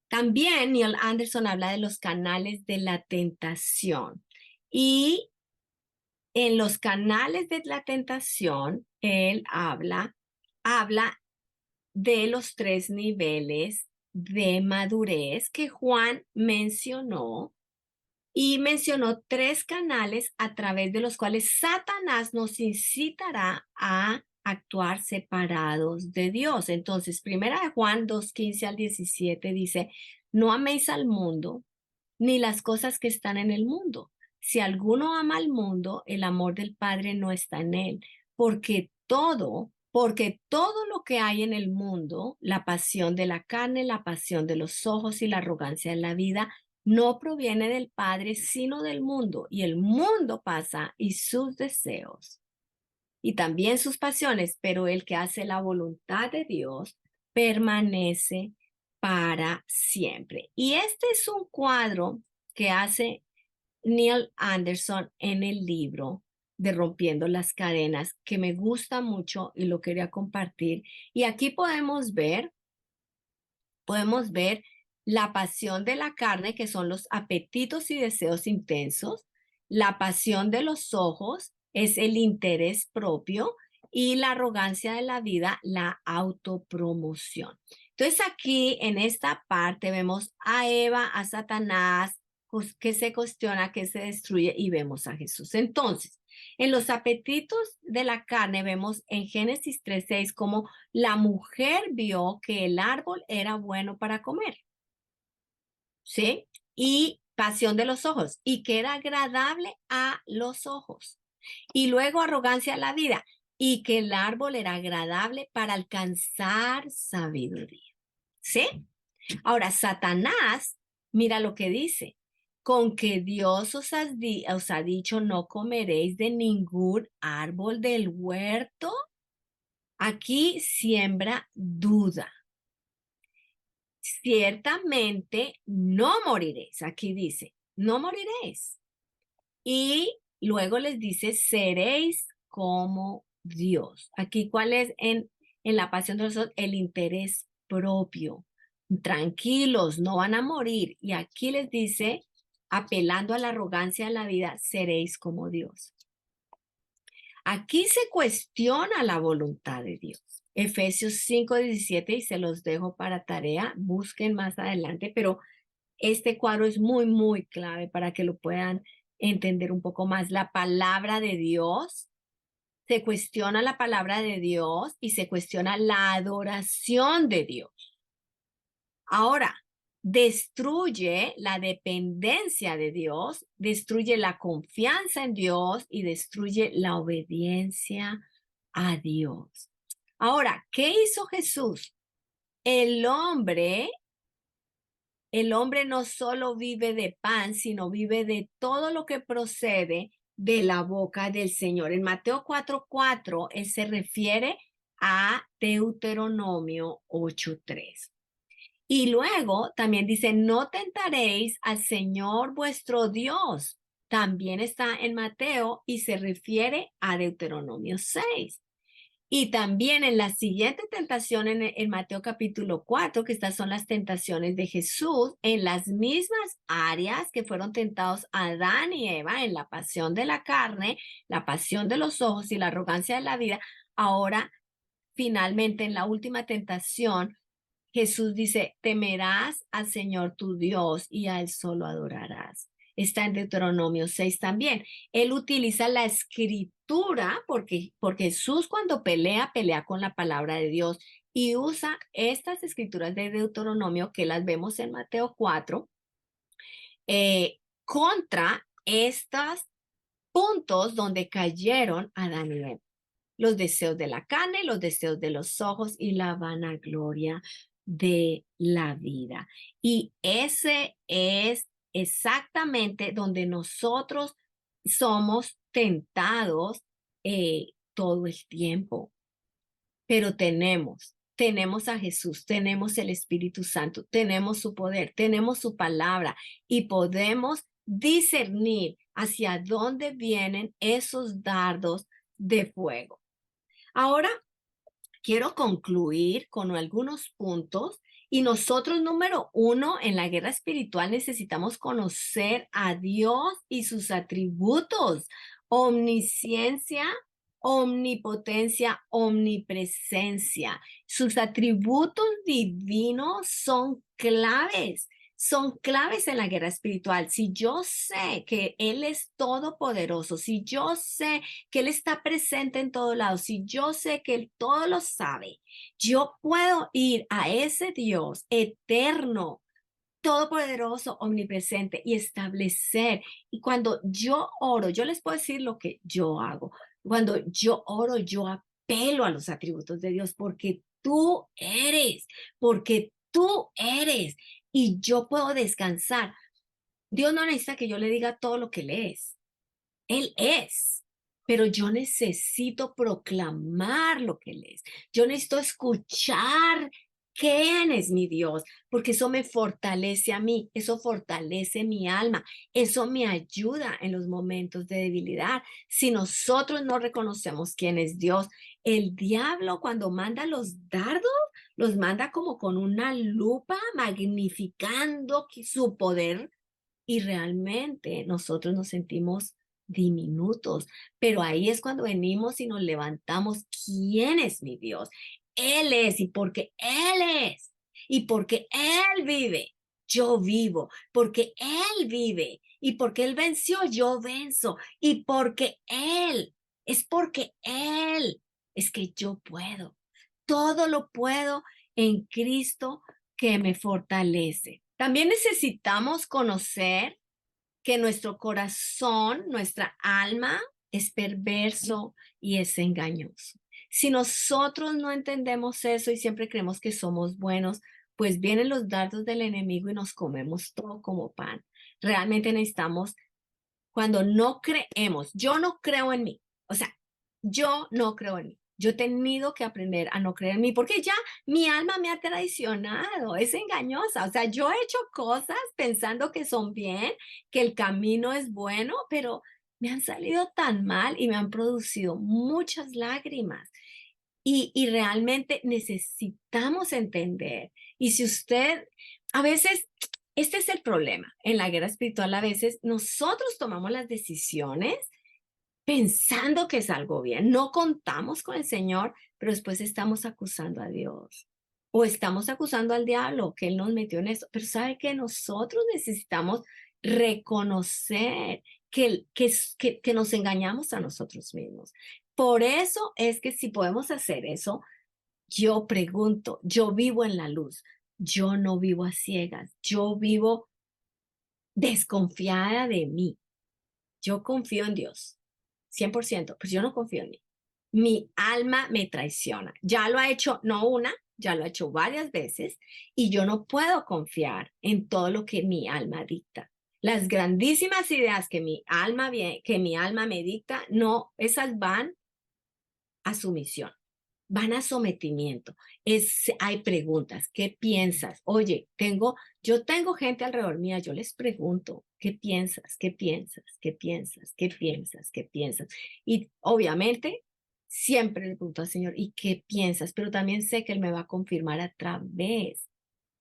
También Neil Anderson habla de los canales de la tentación y en los canales de la tentación él habla de los 3 niveles de madurez que Juan mencionó y mencionó 3 canales a través de los cuales Satanás nos incitará a actuar separados de Dios. Entonces, primera de Juan 2:15 al 17 dice, no améis al mundo ni las cosas que están en el mundo. Si alguno ama al mundo, el amor del Padre no está en él, porque todo lo que hay en el mundo, la pasión de la carne, la pasión de los ojos y la arrogancia de la vida, no proviene del Padre, sino del mundo. Y el mundo pasa y sus deseos y también sus pasiones, pero el que hace la voluntad de Dios permanece para siempre. Y este es un cuadro que hace Neil Anderson en el libro de Rompiendo las Cadenas, que me gusta mucho y lo quería compartir. Y aquí podemos ver la pasión de la carne, que son los apetitos y deseos intensos, la pasión de los ojos es el interés propio y la arrogancia de la vida, la autopromoción. Entonces aquí en esta parte vemos a Eva, a Satanás, que se cuestiona, que se destruye y vemos a Jesús. Entonces, en los apetitos de la carne vemos en Génesis 3:6 como la mujer vio que el árbol era bueno para comer, ¿sí? Y pasión de los ojos, y que era agradable a los ojos. Y luego arrogancia a la vida, y que el árbol era agradable para alcanzar sabiduría, ¿sí? Ahora, Satanás, mira lo que dice, con que Dios os ha dicho no comeréis de ningún árbol del huerto. Aquí siembra duda. Ciertamente no moriréis. Aquí dice, no moriréis. Y luego les dice, seréis como Dios. Aquí, ¿cuál es en la pasión de los otros? El interés propio. Tranquilos, no van a morir. Y aquí les dice, apelando a la arrogancia de la vida, seréis como Dios. Aquí se cuestiona la voluntad de Dios. Efesios 5:17 y se los dejo para tarea, busquen más adelante, pero este cuadro es muy, muy clave para que lo puedan entender un poco más. La palabra de Dios, se cuestiona la palabra de Dios y se cuestiona la adoración de Dios. Ahora, destruye la dependencia de Dios, destruye la confianza en Dios y destruye la obediencia a Dios. Ahora, ¿qué hizo Jesús? El hombre, el hombre no solo vive de pan, sino vive de todo lo que procede de la boca del Señor. En Mateo 4:4, él se refiere a Deuteronomio 8:3. Y luego también dice, no tentaréis al Señor vuestro Dios. También está en Mateo y se refiere a Deuteronomio 6. Y también en la siguiente tentación en Mateo capítulo 4, que estas son las tentaciones de Jesús, en las mismas áreas que fueron tentados Adán y Eva, en la pasión de la carne, la pasión de los ojos y la arrogancia de la vida, ahora finalmente en la última tentación, Jesús dice, temerás al Señor tu Dios y a Él solo adorarás. Está en Deuteronomio 6 también. Él utiliza la escritura porque Jesús cuando pelea, pelea con la palabra de Dios y usa estas escrituras de Deuteronomio que las vemos en Mateo 4 contra estos puntos donde cayeron Adán y Eva. Los deseos de la carne, los deseos de los ojos y la vanagloria de la vida. Y ese es exactamente donde nosotros somos tentados todo el tiempo. Pero tenemos a Jesús, tenemos el Espíritu Santo, tenemos su poder, tenemos su palabra y podemos discernir hacia dónde vienen esos dardos de fuego. Ahora quiero concluir con algunos puntos y nosotros, número uno, en la guerra espiritual necesitamos conocer a Dios y sus atributos, omnisciencia, omnipotencia, omnipresencia. Sus atributos divinos son claves en la guerra espiritual. Si yo sé que Él es todopoderoso, si yo sé que Él está presente en todo lado, si yo sé que Él todo lo sabe, yo puedo ir a ese Dios eterno, todopoderoso, omnipresente y establecer. Y cuando yo oro, yo les puedo decir lo que yo hago. Cuando yo oro, yo apelo a los atributos de Dios porque tú eres y yo puedo descansar. Dios no necesita que yo le diga todo lo que Él es. Él es, pero yo necesito proclamar lo que Él es. Yo necesito escuchar quién es mi Dios, porque eso me fortalece a mí, eso fortalece mi alma, eso me ayuda en los momentos de debilidad. Si nosotros no reconocemos quién es Dios, el diablo cuando manda los dardos, los manda como con una lupa, magnificando su poder y realmente nosotros nos sentimos diminutos, pero ahí es cuando venimos y nos levantamos. ¿Quién es mi Dios? Él es, y porque Él es, y porque Él vive, yo vivo, porque Él vive, y porque Él venció, yo venzo, y porque Él, es que yo puedo. Todo lo puedo en Cristo que me fortalece. También necesitamos conocer que nuestro corazón, nuestra alma es perverso y es engañoso. Si nosotros no entendemos eso y siempre creemos que somos buenos, pues vienen los dardos del enemigo y nos comemos todo como pan. Realmente necesitamos, cuando no creemos, yo no creo en mí, o sea, yo no creo en mí. Yo he tenido que aprender a no creer en mí porque ya mi alma me ha traicionado, es engañosa. O sea, yo he hecho cosas pensando que son bien, que el camino es bueno, pero me han salido tan mal y me han producido muchas lágrimas. Y realmente necesitamos entender. Y si usted, a veces, este es el problema en la guerra espiritual, a veces nosotros tomamos las decisiones pensando que es algo bien. No contamos con el Señor, pero después estamos acusando a Dios o estamos acusando al diablo que Él nos metió en eso. Pero sabe que nosotros necesitamos reconocer que nos engañamos a nosotros mismos. Por eso es que si podemos hacer eso, yo pregunto, yo vivo en la luz, yo no vivo a ciegas, yo vivo desconfiada de mí. Yo confío en Dios, 100%, pues yo no confío en mí. Mi alma me traiciona. Ya lo ha hecho, no una, ya lo ha hecho varias veces y yo no puedo confiar en todo lo que mi alma dicta. Las grandísimas ideas que mi alma me dicta, no, esas van a sumisión, van a sometimiento. Hay preguntas, ¿qué piensas? Oye, yo tengo gente alrededor mía, yo les pregunto, ¿qué piensas? ¿Qué piensas? ¿Qué piensas? ¿Qué piensas? ¿Qué piensas? Y obviamente siempre le pregunto al Señor, ¿y qué piensas? Pero también sé que Él me va a confirmar a través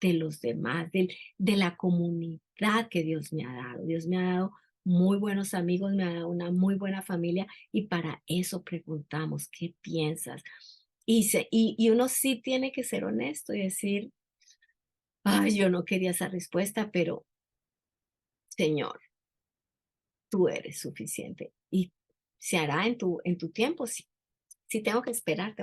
de los demás, de la comunidad que Dios me ha dado. Dios me ha dado muy buenos amigos, me ha dado una muy buena familia y para eso preguntamos, ¿qué piensas? Y uno sí tiene que ser honesto y decir, ay, yo no quería esa respuesta, pero Señor, tú eres suficiente y se hará en tu tiempo, sí. Si tengo que esperar,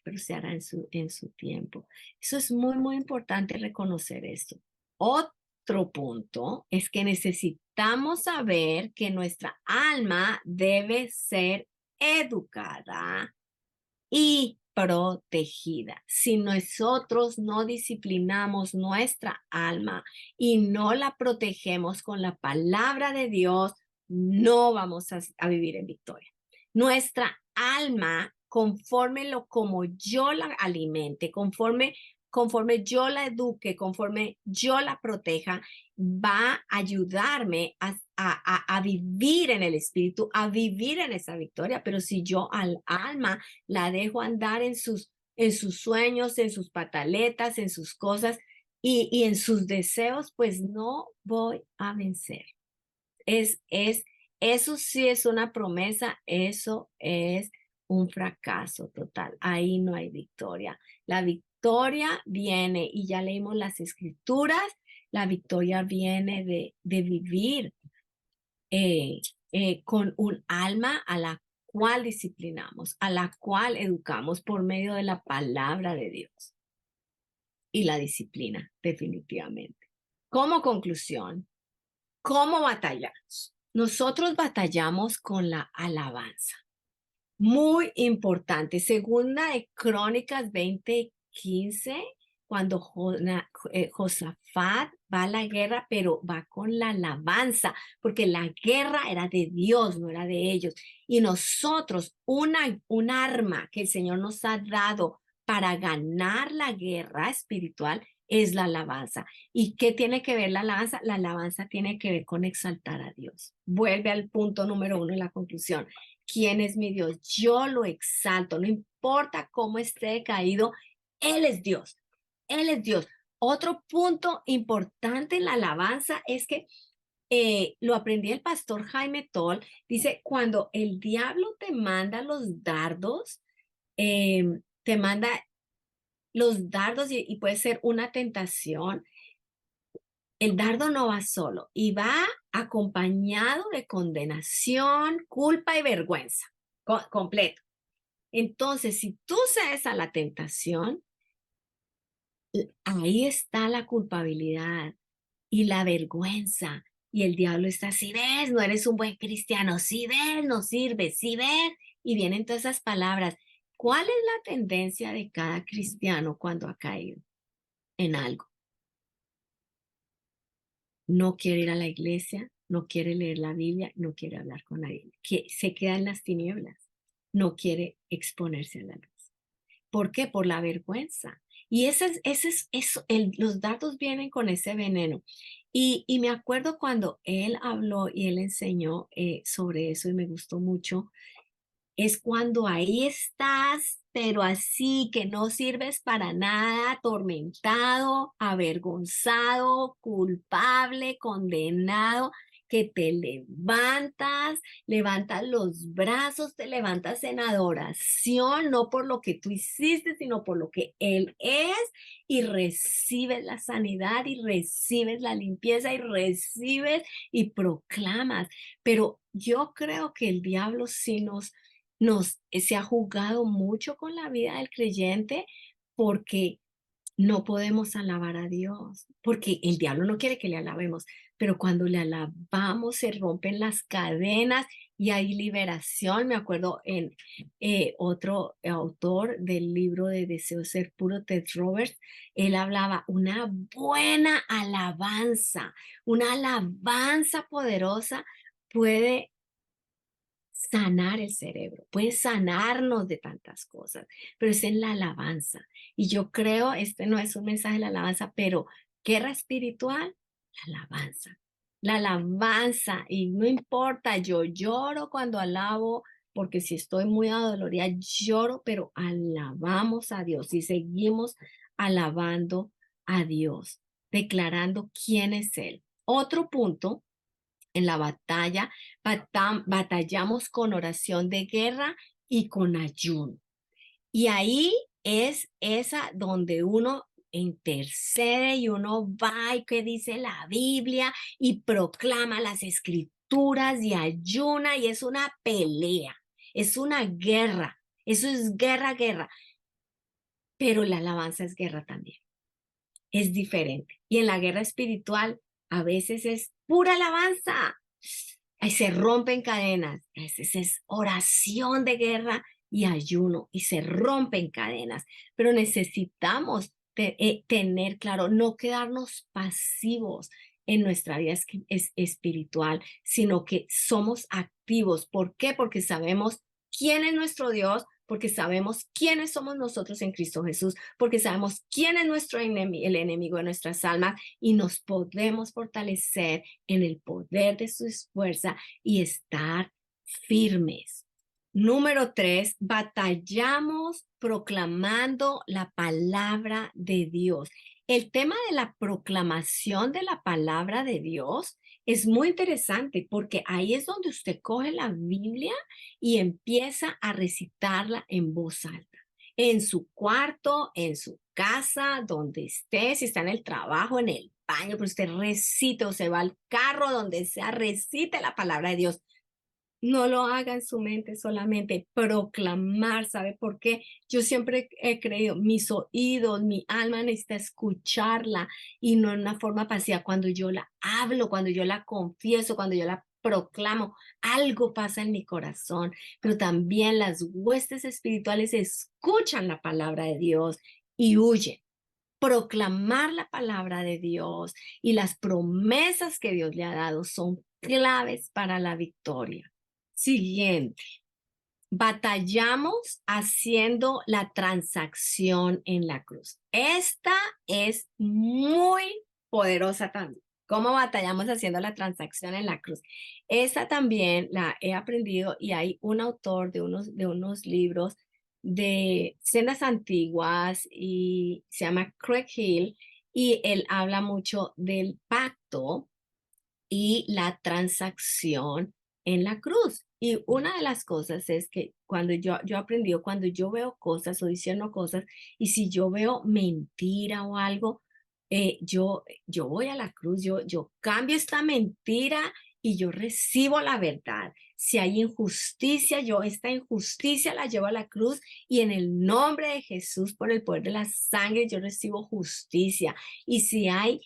pero se hará en su tiempo. Eso es muy, muy importante reconocer esto. Otro punto es que necesitamos saber que nuestra alma debe ser educada y protegida. Si nosotros no disciplinamos nuestra alma y no la protegemos con la palabra de Dios, no vamos a vivir en victoria. Nuestra alma, conforme lo como yo la alimente, conforme yo la eduque, conforme yo la proteja, va a ayudarme a vivir en el espíritu, a vivir en esa victoria. Pero si yo al alma la dejo andar en sus sueños, en sus pataletas, en sus cosas y en sus deseos, pues no voy a vencer. Eso sí es una promesa, eso es un fracaso total. Ahí no hay victoria. La victoria viene, y ya leímos las escrituras, la victoria viene de vivir con un alma a la cual disciplinamos, a la cual educamos por medio de la palabra de Dios y la disciplina, definitivamente. Como conclusión, ¿cómo batallamos? Nosotros batallamos con la alabanza. Muy importante. Segunda de Crónicas 20:15, cuando Josafat va a la guerra, pero va con la alabanza, porque la guerra era de Dios, no era de ellos. Y nosotros, un arma que el Señor nos ha dado para ganar la guerra espiritual es la alabanza. ¿Y qué tiene que ver la alabanza? La alabanza tiene que ver con exaltar a Dios. Vuelve al punto número 1 en la conclusión. ¿Quién es mi Dios? Yo lo exalto, no importa cómo esté caído, Él es Dios, Él es Dios. Otro punto importante en la alabanza es que lo aprendí el pastor Jaime Toll, dice, cuando el diablo te manda los dardos, te manda los dardos y puede ser una tentación, el dardo no va solo y va acompañado de condenación, culpa y vergüenza, completo. Entonces, si tú cedes a la tentación, ahí está la culpabilidad y la vergüenza. Y el diablo está, si ves, no eres un buen cristiano, si ves, no sirves, si ves. Y vienen todas esas palabras. ¿Cuál es la tendencia de cada cristiano cuando ha caído en algo? No quiere ir a la iglesia, no quiere leer la Biblia, no quiere hablar con nadie, que se queda en las tinieblas, no quiere exponerse a la luz. ¿Por qué? Por la vergüenza. Y eso, los datos vienen con ese veneno. Y me acuerdo cuando él habló y él enseñó sobre eso y me gustó mucho, es cuando ahí estás, pero así que no sirves para nada, atormentado, avergonzado, culpable, condenado, que te levantas, levantas los brazos, te levantas en adoración, no por lo que tú hiciste, sino por lo que Él es, y recibes la sanidad y recibes la limpieza y recibes y proclamas. Pero yo creo que el diablo sí se ha jugado mucho con la vida del creyente porque no podemos alabar a Dios, porque el diablo no quiere que le alabemos, pero cuando le alabamos se rompen las cadenas y hay liberación. Me acuerdo en otro autor del libro de Deseo Ser Puro, Ted Roberts, él hablaba una buena alabanza, una alabanza poderosa puede sanar el cerebro, puede sanarnos de tantas cosas, pero es en la alabanza. Y yo creo, este no es un mensaje de la alabanza, pero guerra espiritual, la alabanza. La alabanza, y no importa, yo lloro cuando alabo, porque si estoy muy adolorida, lloro, pero alabamos a Dios y seguimos alabando a Dios, declarando quién es Él. Otro punto en la batalla, batallamos con oración de guerra y con ayuno. Y ahí es esa donde uno intercede y uno va y que dice la Biblia y proclama las escrituras y ayuna y es una pelea, es una guerra, eso es guerra, guerra, pero la alabanza es guerra también, es diferente. Y en la guerra espiritual a veces es pura alabanza. Ahí se rompen cadenas. A veces es oración de guerra y ayuno y se rompen cadenas. Pero necesitamos tener claro, no quedarnos pasivos en nuestra vida es espiritual, sino que somos activos. ¿Por qué? Porque sabemos quién es nuestro Dios, porque sabemos quiénes somos nosotros en Cristo Jesús, porque sabemos quién es nuestro el enemigo de nuestras almas y nos podemos fortalecer en el poder de su fuerza y estar firmes. Número 3, batallamos proclamando la palabra de Dios. El tema de la proclamación de la palabra de Dios es muy interesante porque ahí es donde usted coge la Biblia y empieza a recitarla en voz alta, en su cuarto, en su casa, donde esté, si está en el trabajo, en el baño, pero usted recite o se va al carro, donde sea, recite la palabra de Dios. No lo haga en su mente solamente, proclamar, ¿sabe por qué? Yo siempre he creído, mis oídos, mi alma necesita escucharla y no en una forma pasiva. Cuando yo la hablo, cuando yo la confieso, cuando yo la proclamo, algo pasa en mi corazón, pero también las huestes espirituales escuchan la palabra de Dios y huyen. Proclamar la palabra de Dios y las promesas que Dios le ha dado son claves para la victoria. Siguiente, batallamos haciendo la transacción en la cruz. Esta es muy poderosa también. ¿Cómo batallamos haciendo la transacción en la cruz? Esta también la he aprendido y hay un autor de unos libros de cenas antiguas y se llama Craig Hill y él habla mucho del pacto y la transacción en la cruz. Y una de las cosas es que cuando yo aprendí, cuando yo veo cosas o diciendo cosas, y si yo veo mentira o algo, yo voy a la cruz, yo cambio esta mentira y yo recibo la verdad. Si hay injusticia, yo esta injusticia la llevo a la cruz y en el nombre de Jesús, por el poder de la sangre, yo recibo justicia. Y si hay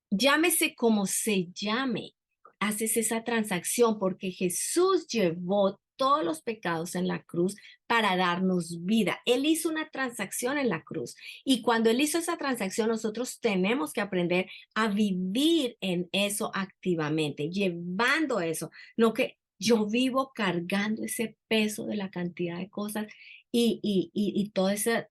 llámese como se llame, haces esa transacción porque Jesús llevó todos los pecados en la cruz para darnos vida. Él hizo una transacción en la cruz y cuando Él hizo esa transacción nosotros tenemos que aprender a vivir en eso activamente, llevando eso, no que yo vivo cargando ese peso de la cantidad de cosas y todo ese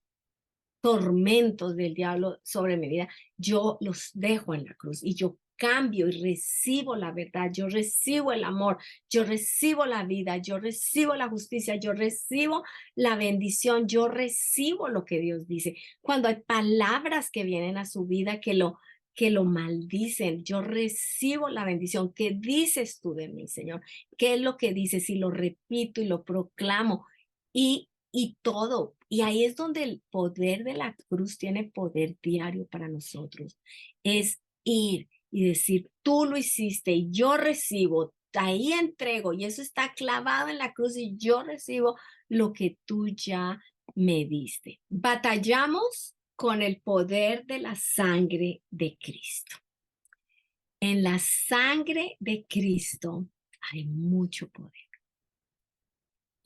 tormentos del diablo sobre mi vida, yo los dejo en la cruz y yo cambio y recibo la verdad, yo recibo el amor, yo recibo la vida, yo recibo la justicia, yo recibo la bendición, yo recibo lo que Dios dice. Cuando hay palabras que vienen a su vida que lo maldicen, yo recibo la bendición. ¿Qué dices tú de mí, Señor? ¿Qué es lo que dices? Y lo repito y lo proclamo. Y todo. Y ahí es donde el poder de la cruz tiene poder diario para nosotros. Es ir y decir, tú lo hiciste y yo recibo, ahí entrego y eso está clavado en la cruz y yo recibo lo que tú ya me diste. Batallamos con el poder de la sangre de Cristo. En la sangre de Cristo hay mucho poder.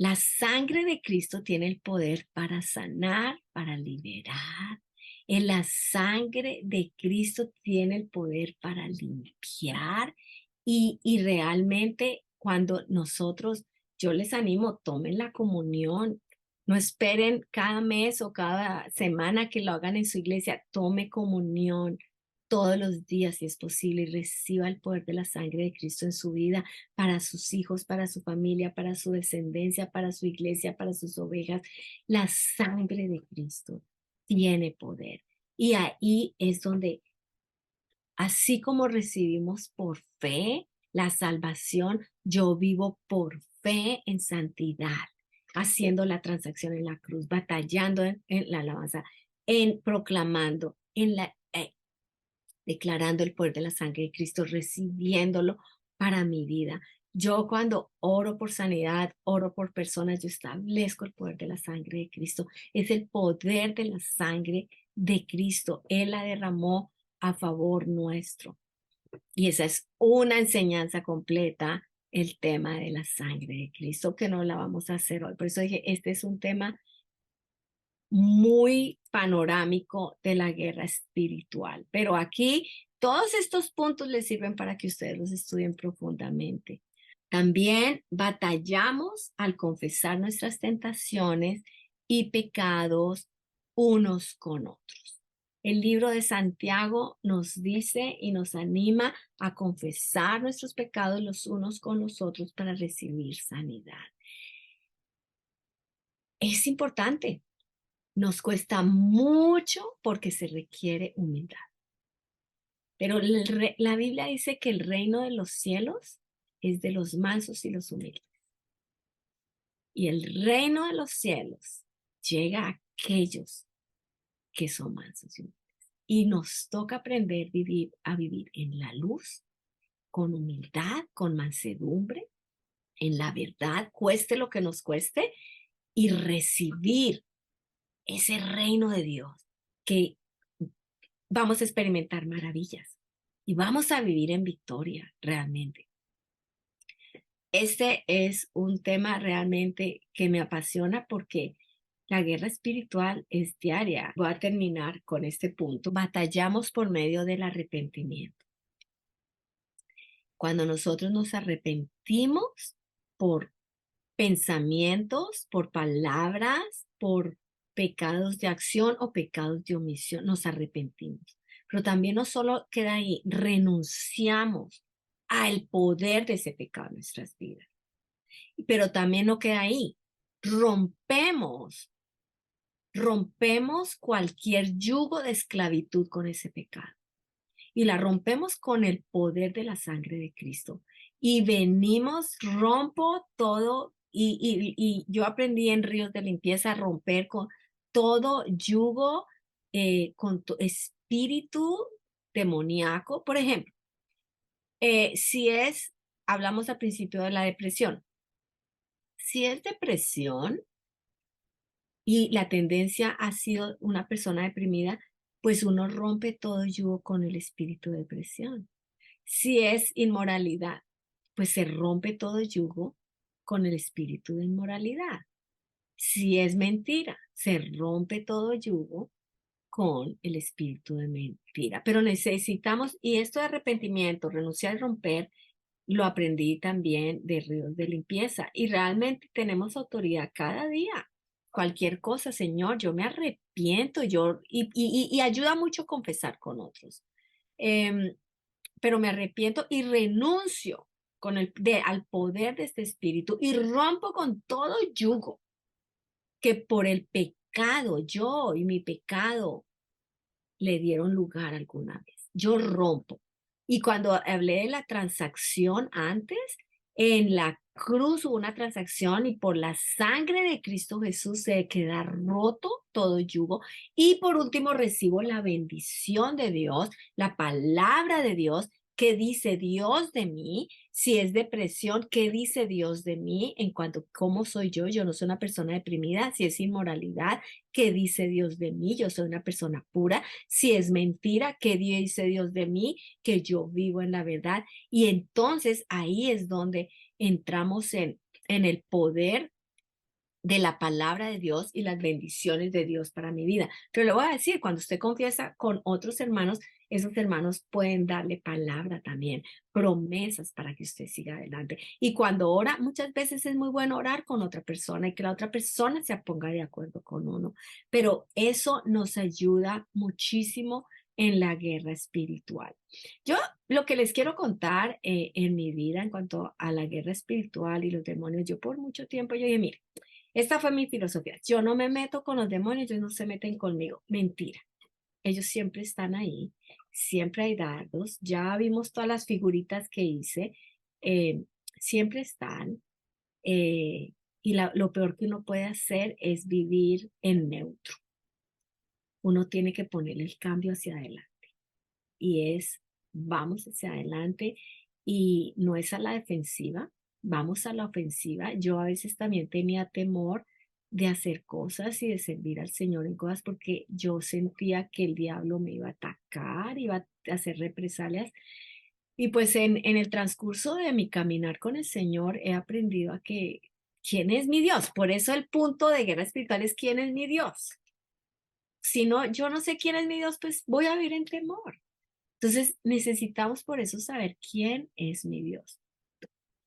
La sangre de Cristo tiene el poder para sanar, para liberar. En la sangre de Cristo tiene el poder para limpiar y realmente cuando nosotros, yo les animo, tomen la comunión. No esperen cada mes o cada semana que lo hagan en su iglesia. Tome comunión todos los días si es posible y reciba el poder de la sangre de Cristo en su vida para sus hijos, para su familia, para su descendencia, para su iglesia, para sus ovejas. La sangre de Cristo tiene poder. Y ahí es donde, así como recibimos por fe la salvación, yo vivo por fe en santidad, haciendo la transacción en la cruz, batallando en la alabanza, en proclamando, declarando el poder de la sangre de Cristo, recibiéndolo para mi vida. Yo cuando oro por sanidad, oro por personas, yo establezco el poder de la sangre de Cristo. Es el poder de la sangre de Cristo. Él la derramó a favor nuestro. Y esa es una enseñanza completa, el tema de la sangre de Cristo, que no la vamos a hacer hoy. Por eso dije, este es un tema muy panorámico de la guerra espiritual. Pero aquí todos estos puntos les sirven para que ustedes los estudien profundamente. También batallamos al confesar nuestras tentaciones y pecados unos con otros. El libro de Santiago nos dice y nos anima a confesar nuestros pecados los unos con los otros para recibir sanidad. Es importante. Nos cuesta mucho porque se requiere humildad. Pero la Biblia dice que el reino de los cielos es de los mansos y los humildes. Y el reino de los cielos llega a aquellos que son mansos y humildes. Y nos toca aprender a vivir en la luz, con humildad, con mansedumbre, en la verdad, cueste lo que nos cueste, y recibir ese reino de Dios que vamos a experimentar maravillas y vamos a vivir en victoria realmente. Este es un tema realmente que me apasiona porque la guerra espiritual es diaria. Voy a terminar con este punto. Batallamos por medio del arrepentimiento. Cuando nosotros nos arrepentimos por pensamientos, por palabras, por pecados de acción o pecados de omisión, nos arrepentimos. Pero también no solo queda ahí, renunciamos al poder de ese pecado en nuestras vidas. Pero también no queda ahí, rompemos, rompemos cualquier yugo de esclavitud con ese pecado. Y la rompemos con el poder de la sangre de Cristo. Y venimos, rompo todo, y yo aprendí en Ríos de Limpieza a romper con todo yugo, con tu espíritu demoníaco. Por ejemplo, hablamos al principio de la depresión. Si es depresión y la tendencia ha sido una persona deprimida, pues uno rompe todo yugo con el espíritu de depresión. Si es inmoralidad, pues se rompe todo yugo con el espíritu de inmoralidad. Si es mentira, se rompe todo yugo con el espíritu de mentira. Pero necesitamos, y esto de arrepentimiento, renunciar y romper, lo aprendí también de Ríos de Limpieza. Y realmente tenemos autoridad cada día. Cualquier cosa, Señor, yo me arrepiento, y ayuda mucho confesar con otros. Pero me arrepiento y renuncio al poder de este espíritu y rompo con todo yugo que por el pecado, yo y mi pecado le dieron lugar alguna vez. Yo rompo. Y cuando hablé de la transacción antes, en la cruz hubo una transacción y por la sangre de Cristo Jesús se queda roto todo yugo. Y por último recibo la bendición de Dios, la palabra de Dios. ¿Qué dice Dios de mí? Si es depresión, ¿qué dice Dios de mí en cuanto a cómo soy yo? Yo no soy una persona deprimida. Si es inmoralidad, ¿qué dice Dios de mí? Yo soy una persona pura. Si es mentira, ¿qué dice Dios de mí? Que yo vivo en la verdad. Y entonces ahí es donde entramos en el poder de la palabra de Dios y las bendiciones de Dios para mi vida. Pero le voy a decir, cuando usted confiesa con otros hermanos, esos hermanos pueden darle palabra también, promesas para que usted siga adelante. Y cuando ora, muchas veces es muy bueno orar con otra persona y que la otra persona se ponga de acuerdo con uno. Pero eso nos ayuda muchísimo en la guerra espiritual. Yo lo que les quiero contar en mi vida en cuanto a la guerra espiritual y los demonios, yo por mucho tiempo yo dije, mire, esta fue mi filosofía. Yo no me meto con los demonios, ellos no se meten conmigo. Mentira. Ellos siempre están ahí, siempre hay dardos. Ya vimos todas las figuritas que hice. eh, Siempre están. Y lo peor que uno puede hacer es vivir en neutro. Uno tiene que poner el cambio hacia adelante. Y es, vamos hacia adelante y no es a la defensiva, vamos a la ofensiva. Yo a veces también tenía temor de hacer cosas y de servir al Señor en cosas porque yo sentía que el diablo me iba a atacar, iba a hacer represalias. Y pues en el transcurso de mi caminar con el Señor he aprendido a que quién es mi Dios. Por eso el punto de guerra espiritual es quién es mi Dios. Si no, yo no sé quién es mi Dios, pues voy a vivir en temor. Entonces, necesitamos por eso saber quién es mi Dios.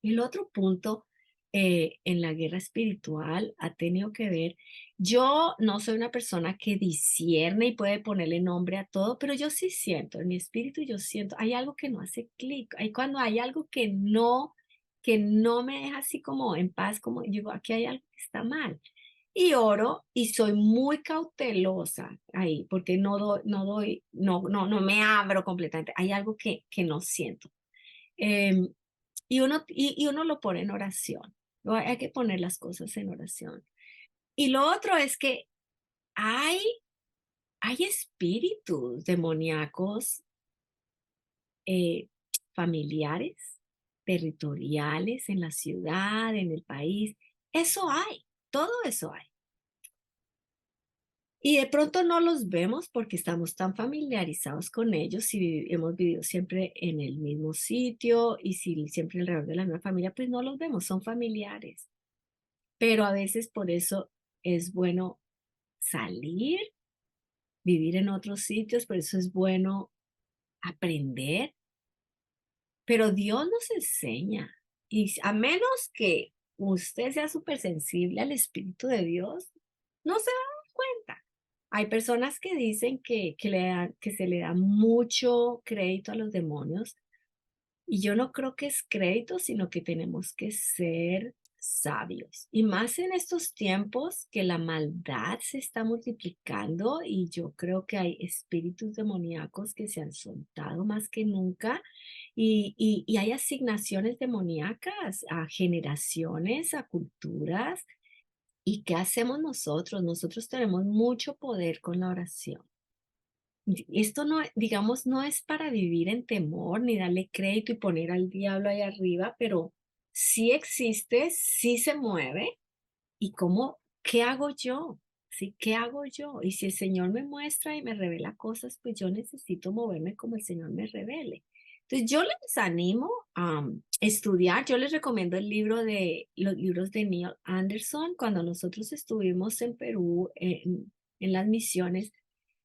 El otro punto en la guerra espiritual ha tenido que ver, yo no soy una persona que discierne y puede ponerle nombre a todo, pero yo sí siento, en mi espíritu yo siento, hay algo que no hace clic, hay cuando hay algo que no me deja así como en paz, como digo, aquí hay algo que está mal y oro y soy muy cautelosa ahí porque no me abro completamente. Hay algo que no siento. Em, y uno lo pone en oración. ¿No? Hay que poner las cosas en oración. Y lo otro es que hay, hay espíritus demoníacos eh, familiares, territoriales, en la ciudad, en el país. Eso hay, todo eso hay. Y de pronto no los vemos porque estamos tan familiarizados con ellos y hemos vivido siempre en el mismo sitio y si siempre alrededor de la misma familia, pues no los vemos, son familiares. Pero a veces por eso es bueno salir, vivir en otros sitios, por eso es bueno aprender, pero Dios nos enseña y a menos que usted sea súper sensible al Espíritu de Dios, no se va a dar cuenta. Hay personas que dicen que se le da mucho crédito a los demonios y yo no creo que es crédito, sino que tenemos que ser sabios. Y más en estos tiempos que la maldad se está multiplicando y yo creo que hay espíritus demoníacos que se han soltado más que nunca y hay asignaciones demoníacas a generaciones, a culturas. ¿Y qué hacemos nosotros? Nosotros tenemos mucho poder con la oración. Esto no, digamos, no es para vivir en temor ni darle crédito y poner al diablo ahí arriba, pero sí existe, sí se mueve. ¿Y cómo, qué hago yo? ¿Sí? ¿Qué hago yo? Y si el Señor me muestra y me revela cosas, pues yo necesito moverme como el Señor me revele. Entonces yo les animo a estudiar. Yo les recomiendo el libro de los libros de Neil Anderson. Cuando nosotros estuvimos en Perú, en las misiones,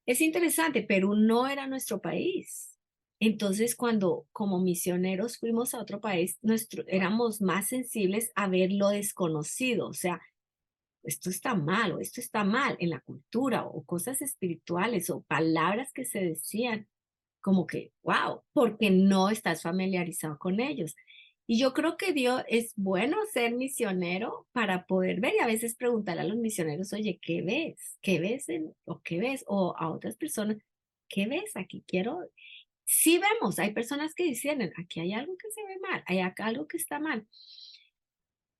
es interesante, Perú no era nuestro país. Entonces, cuando como misioneros fuimos a otro país, éramos más sensibles a ver lo desconocido, o sea, esto está mal o esto está mal en la cultura o cosas espirituales o palabras que se decían como que, wow, porque no estás familiarizado con ellos. Y yo creo que Dios es bueno ser misionero para poder ver y a veces preguntar a los misioneros, oye, ¿qué ves? ¿Qué ves o qué ves? O a otras personas, ¿qué ves? Aquí quiero. Sí vemos, hay personas que dicen, aquí hay algo que se ve mal, hay acá algo que está mal.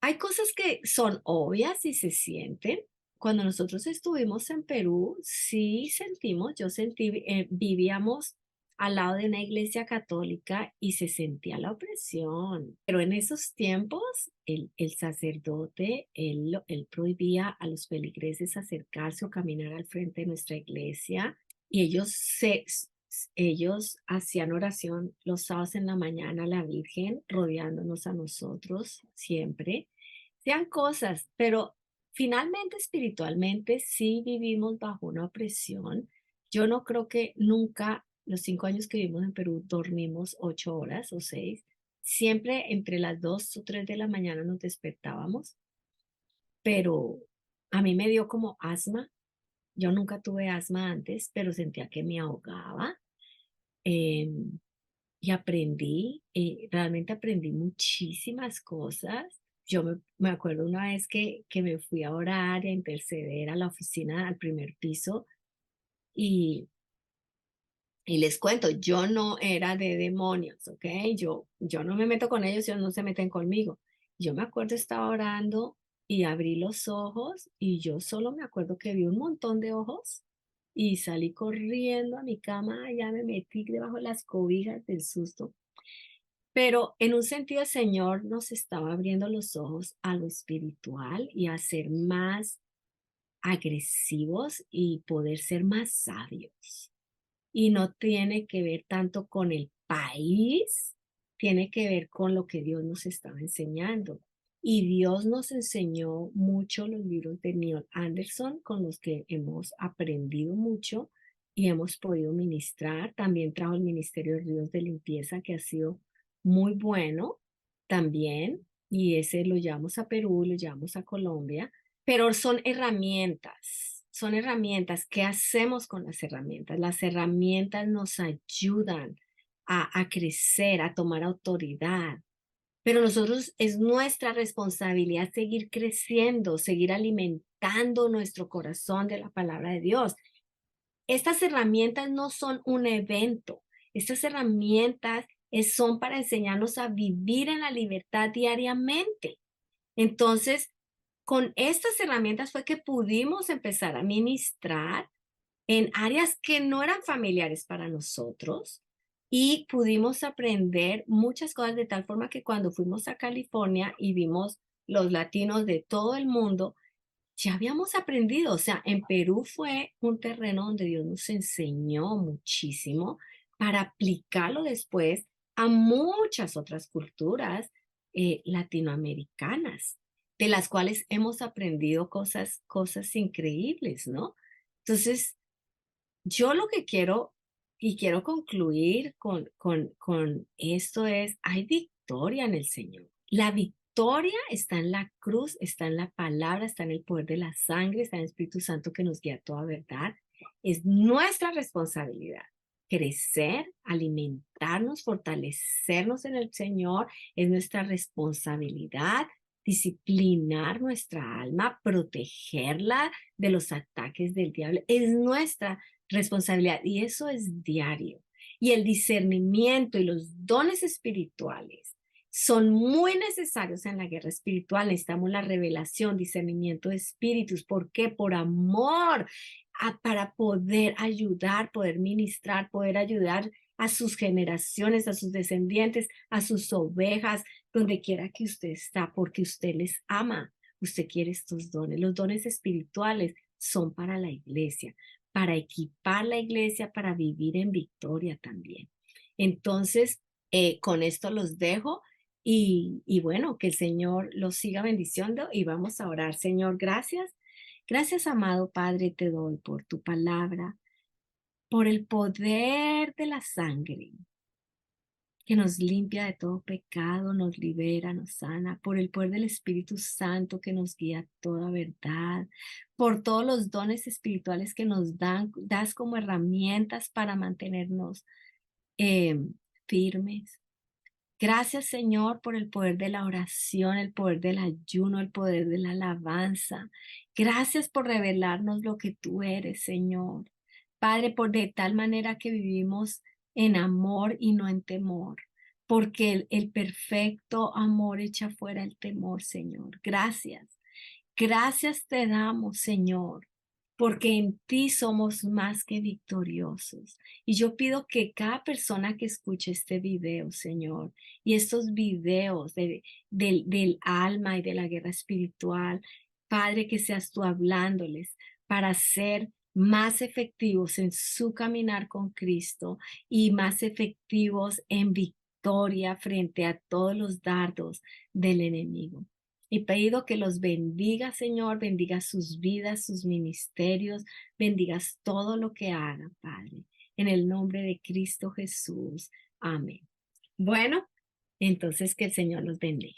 Hay cosas que son obvias y se sienten. Cuando nosotros estuvimos en Perú, sí sentimos, yo sentí, vivíamos al lado de una iglesia católica y se sentía la opresión. Pero en esos tiempos, el sacerdote, él prohibía a los feligreses acercarse o caminar al frente de nuestra iglesia y ellos hacían oración los sábados en la mañana a la Virgen, rodeándonos a nosotros siempre. Sean cosas, pero finalmente, espiritualmente, sí vivimos bajo una opresión. Yo no creo que nunca, los 5 años que vivimos en Perú, dormimos 8 horas o 6. Siempre entre las 2 o 3 de la mañana nos despertábamos, pero a mí me dio como asma. Yo nunca tuve asma antes, pero sentía que me ahogaba. em, y aprendí, realmente aprendí muchísimas cosas. Yo me acuerdo una vez que me fui a orar, a interceder a la oficina, al primer piso, y, y les cuento, yo no era de demonios, ¿ok? Yo no me meto con ellos, ellos no se meten conmigo. Yo me acuerdo, estaba orando y abrí los ojos y yo solo me acuerdo que vi un montón de ojos y salí corriendo a mi cama, ya me metí debajo de las cobijas del susto. Pero en un sentido, el Señor nos estaba abriendo los ojos a lo espiritual y a ser más agresivos y poder ser más sabios. Y no tiene que ver tanto con el país, tiene que ver con lo que Dios nos estaba enseñando. Y Dios nos enseñó mucho los libros de Neil Anderson, con los que hemos aprendido mucho y hemos podido ministrar. También trajo el Ministerio de Ríos de Limpieza, que ha sido muy bueno también. Y ese lo llevamos a Perú, lo llevamos a Colombia, pero son herramientas, son herramientas. ¿Qué hacemos con las herramientas? Las herramientas nos ayudan a crecer, a tomar autoridad, pero nosotros es nuestra responsabilidad seguir creciendo, seguir alimentando nuestro corazón de la palabra de Dios. Estas herramientas no son un evento, estas herramientas son para enseñarnos a vivir en la libertad diariamente. Entonces, con estas herramientas fue que pudimos empezar a ministrar en áreas que no eran familiares para nosotros y pudimos aprender muchas cosas de tal forma que cuando fuimos a California y vimos los latinos de todo el mundo, ya habíamos aprendido. O sea, en Perú fue un terreno donde Dios nos enseñó muchísimo para aplicarlo después a muchas otras culturas latinoamericanas, de las cuales hemos aprendido cosas increíbles, ¿no? Entonces, yo lo que quiero y quiero concluir con esto es, hay victoria en el Señor. La victoria está en la cruz, está en la palabra, está en el poder de la sangre, está en el Espíritu Santo que nos guía a toda verdad. Es nuestra responsabilidad crecer, alimentarnos, fortalecernos en el Señor. Es nuestra responsabilidad disciplinar nuestra alma, protegerla de los ataques del diablo. Es nuestra responsabilidad y eso es diario. Y el discernimiento y los dones espirituales son muy necesarios en la guerra espiritual. Necesitamos la revelación, discernimiento de espíritus. ¿Por qué? Por amor, para poder ayudar, poder ministrar, poder ayudar a sus generaciones, a sus descendientes, a sus ovejas, donde quiera que usted está, porque usted les ama. Usted quiere estos dones. Los dones espirituales son para la iglesia, para equipar la iglesia, para vivir en victoria también. Entonces, con esto los dejo y bueno, que el Señor los siga bendiciendo y vamos a orar. Señor, gracias. Gracias, amado Padre, te doy por tu palabra, por el poder de la sangre que nos limpia de todo pecado, nos libera, nos sana, por el poder del Espíritu Santo que nos guía a toda verdad, por todos los dones espirituales que nos das como herramientas para mantenernos eh, firmes. Gracias, Señor, por el poder de la oración, el poder del ayuno, el poder de la alabanza. Gracias por revelarnos lo que tú eres, Señor. Padre, por de tal manera que vivimos en amor y no en temor, porque el perfecto amor echa fuera el temor, Señor. Gracias. Gracias te damos, Señor, porque en ti somos más que victoriosos. Y yo pido que cada persona que escuche este video, Señor, y estos videos del alma y de la guerra espiritual, Padre, que seas tú hablándoles para ser más efectivos en su caminar con Cristo y más efectivos en victoria frente a todos los dardos del enemigo. Y pido que los bendiga, Señor, bendiga sus vidas, sus ministerios, bendigas todo lo que hagan, Padre. En el nombre de Cristo Jesús. Amén. Bueno, entonces que el Señor los bendiga.